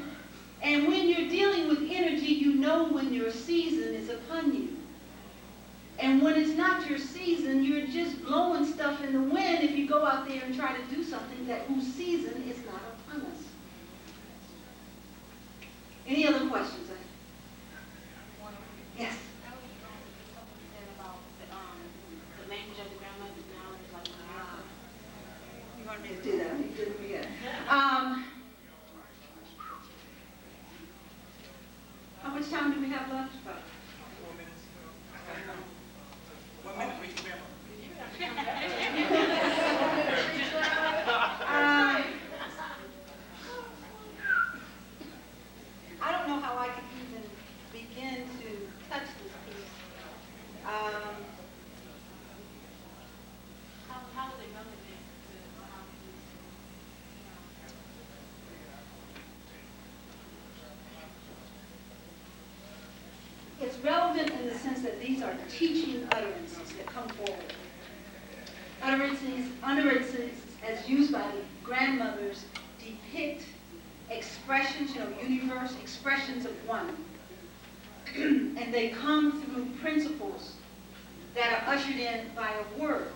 And when you're dealing with energy, you know when your season is upon you. And when it's not your season, you're just blowing stuff in the wind if you go out there and try to do something whose season is not upon us. Any other questions? Yes. The language of the grandmother's knowledge, like You want me to do that? You didn't forget. How much time do we have left? 4 minutes. 1 minute for each member. I don't know how I could even begin to touch this piece. how are they relevant to how It's relevant in the sense that these are teaching utterances that come forward. Utterances as used by the grandmothers depict expressions, universe, expressions of one. And they come through principles that are ushered in by a word.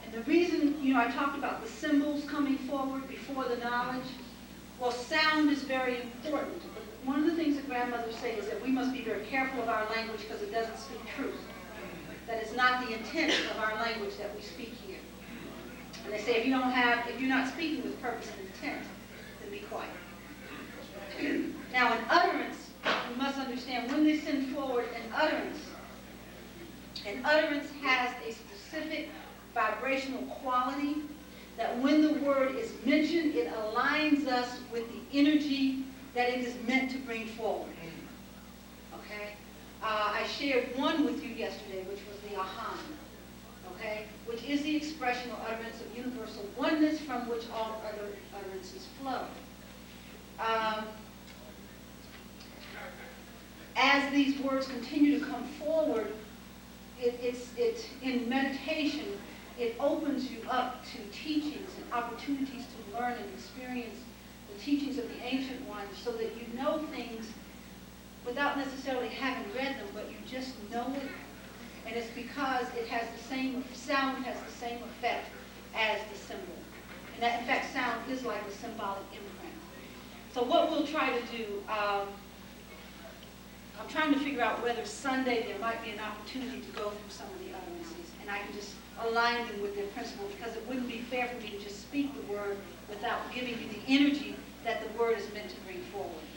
And the reason, I talked about the symbols coming forward before the knowledge. Well, sound is very important. But one of the things that grandmothers say is that we must be very careful of our language because it doesn't speak truth. That is not the intent of our language that we speak here. And they say if you're not speaking with purpose and intent, then be quiet. Now, an utterance, we must understand when they send forward an utterance has a specific vibrational quality that when the word is mentioned, it aligns us with the energy that it is meant to bring forward. Okay? I shared one with you yesterday, which was the Ahan, okay? Which is the expressional utterance of universal oneness from which all other utterances flow. As these words continue to come forward, in meditation, it opens you up to teachings and opportunities to learn and experience the teachings of the ancient ones so that you know things without necessarily having read them, but you just know it. And it's because it has the same, sound has the same effect as the symbol. And that, in fact, sound is like a symbolic imprint. So what we'll try to do, I'm trying to figure out whether Sunday there might be an opportunity to go through some of the utterances, and I can just align them with their principles, because it wouldn't be fair for me to just speak the word without giving you the energy that the word is meant to bring forward.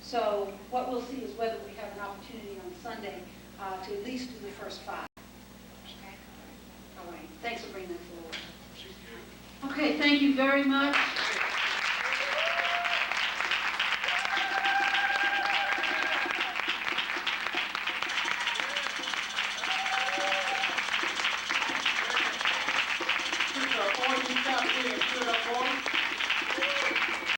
So what we'll see is whether we have an opportunity on Sunday to at least do the first 5. Okay? All right. Thanks for bringing that forward. Okay, thank you very much. Audri Scott Williams,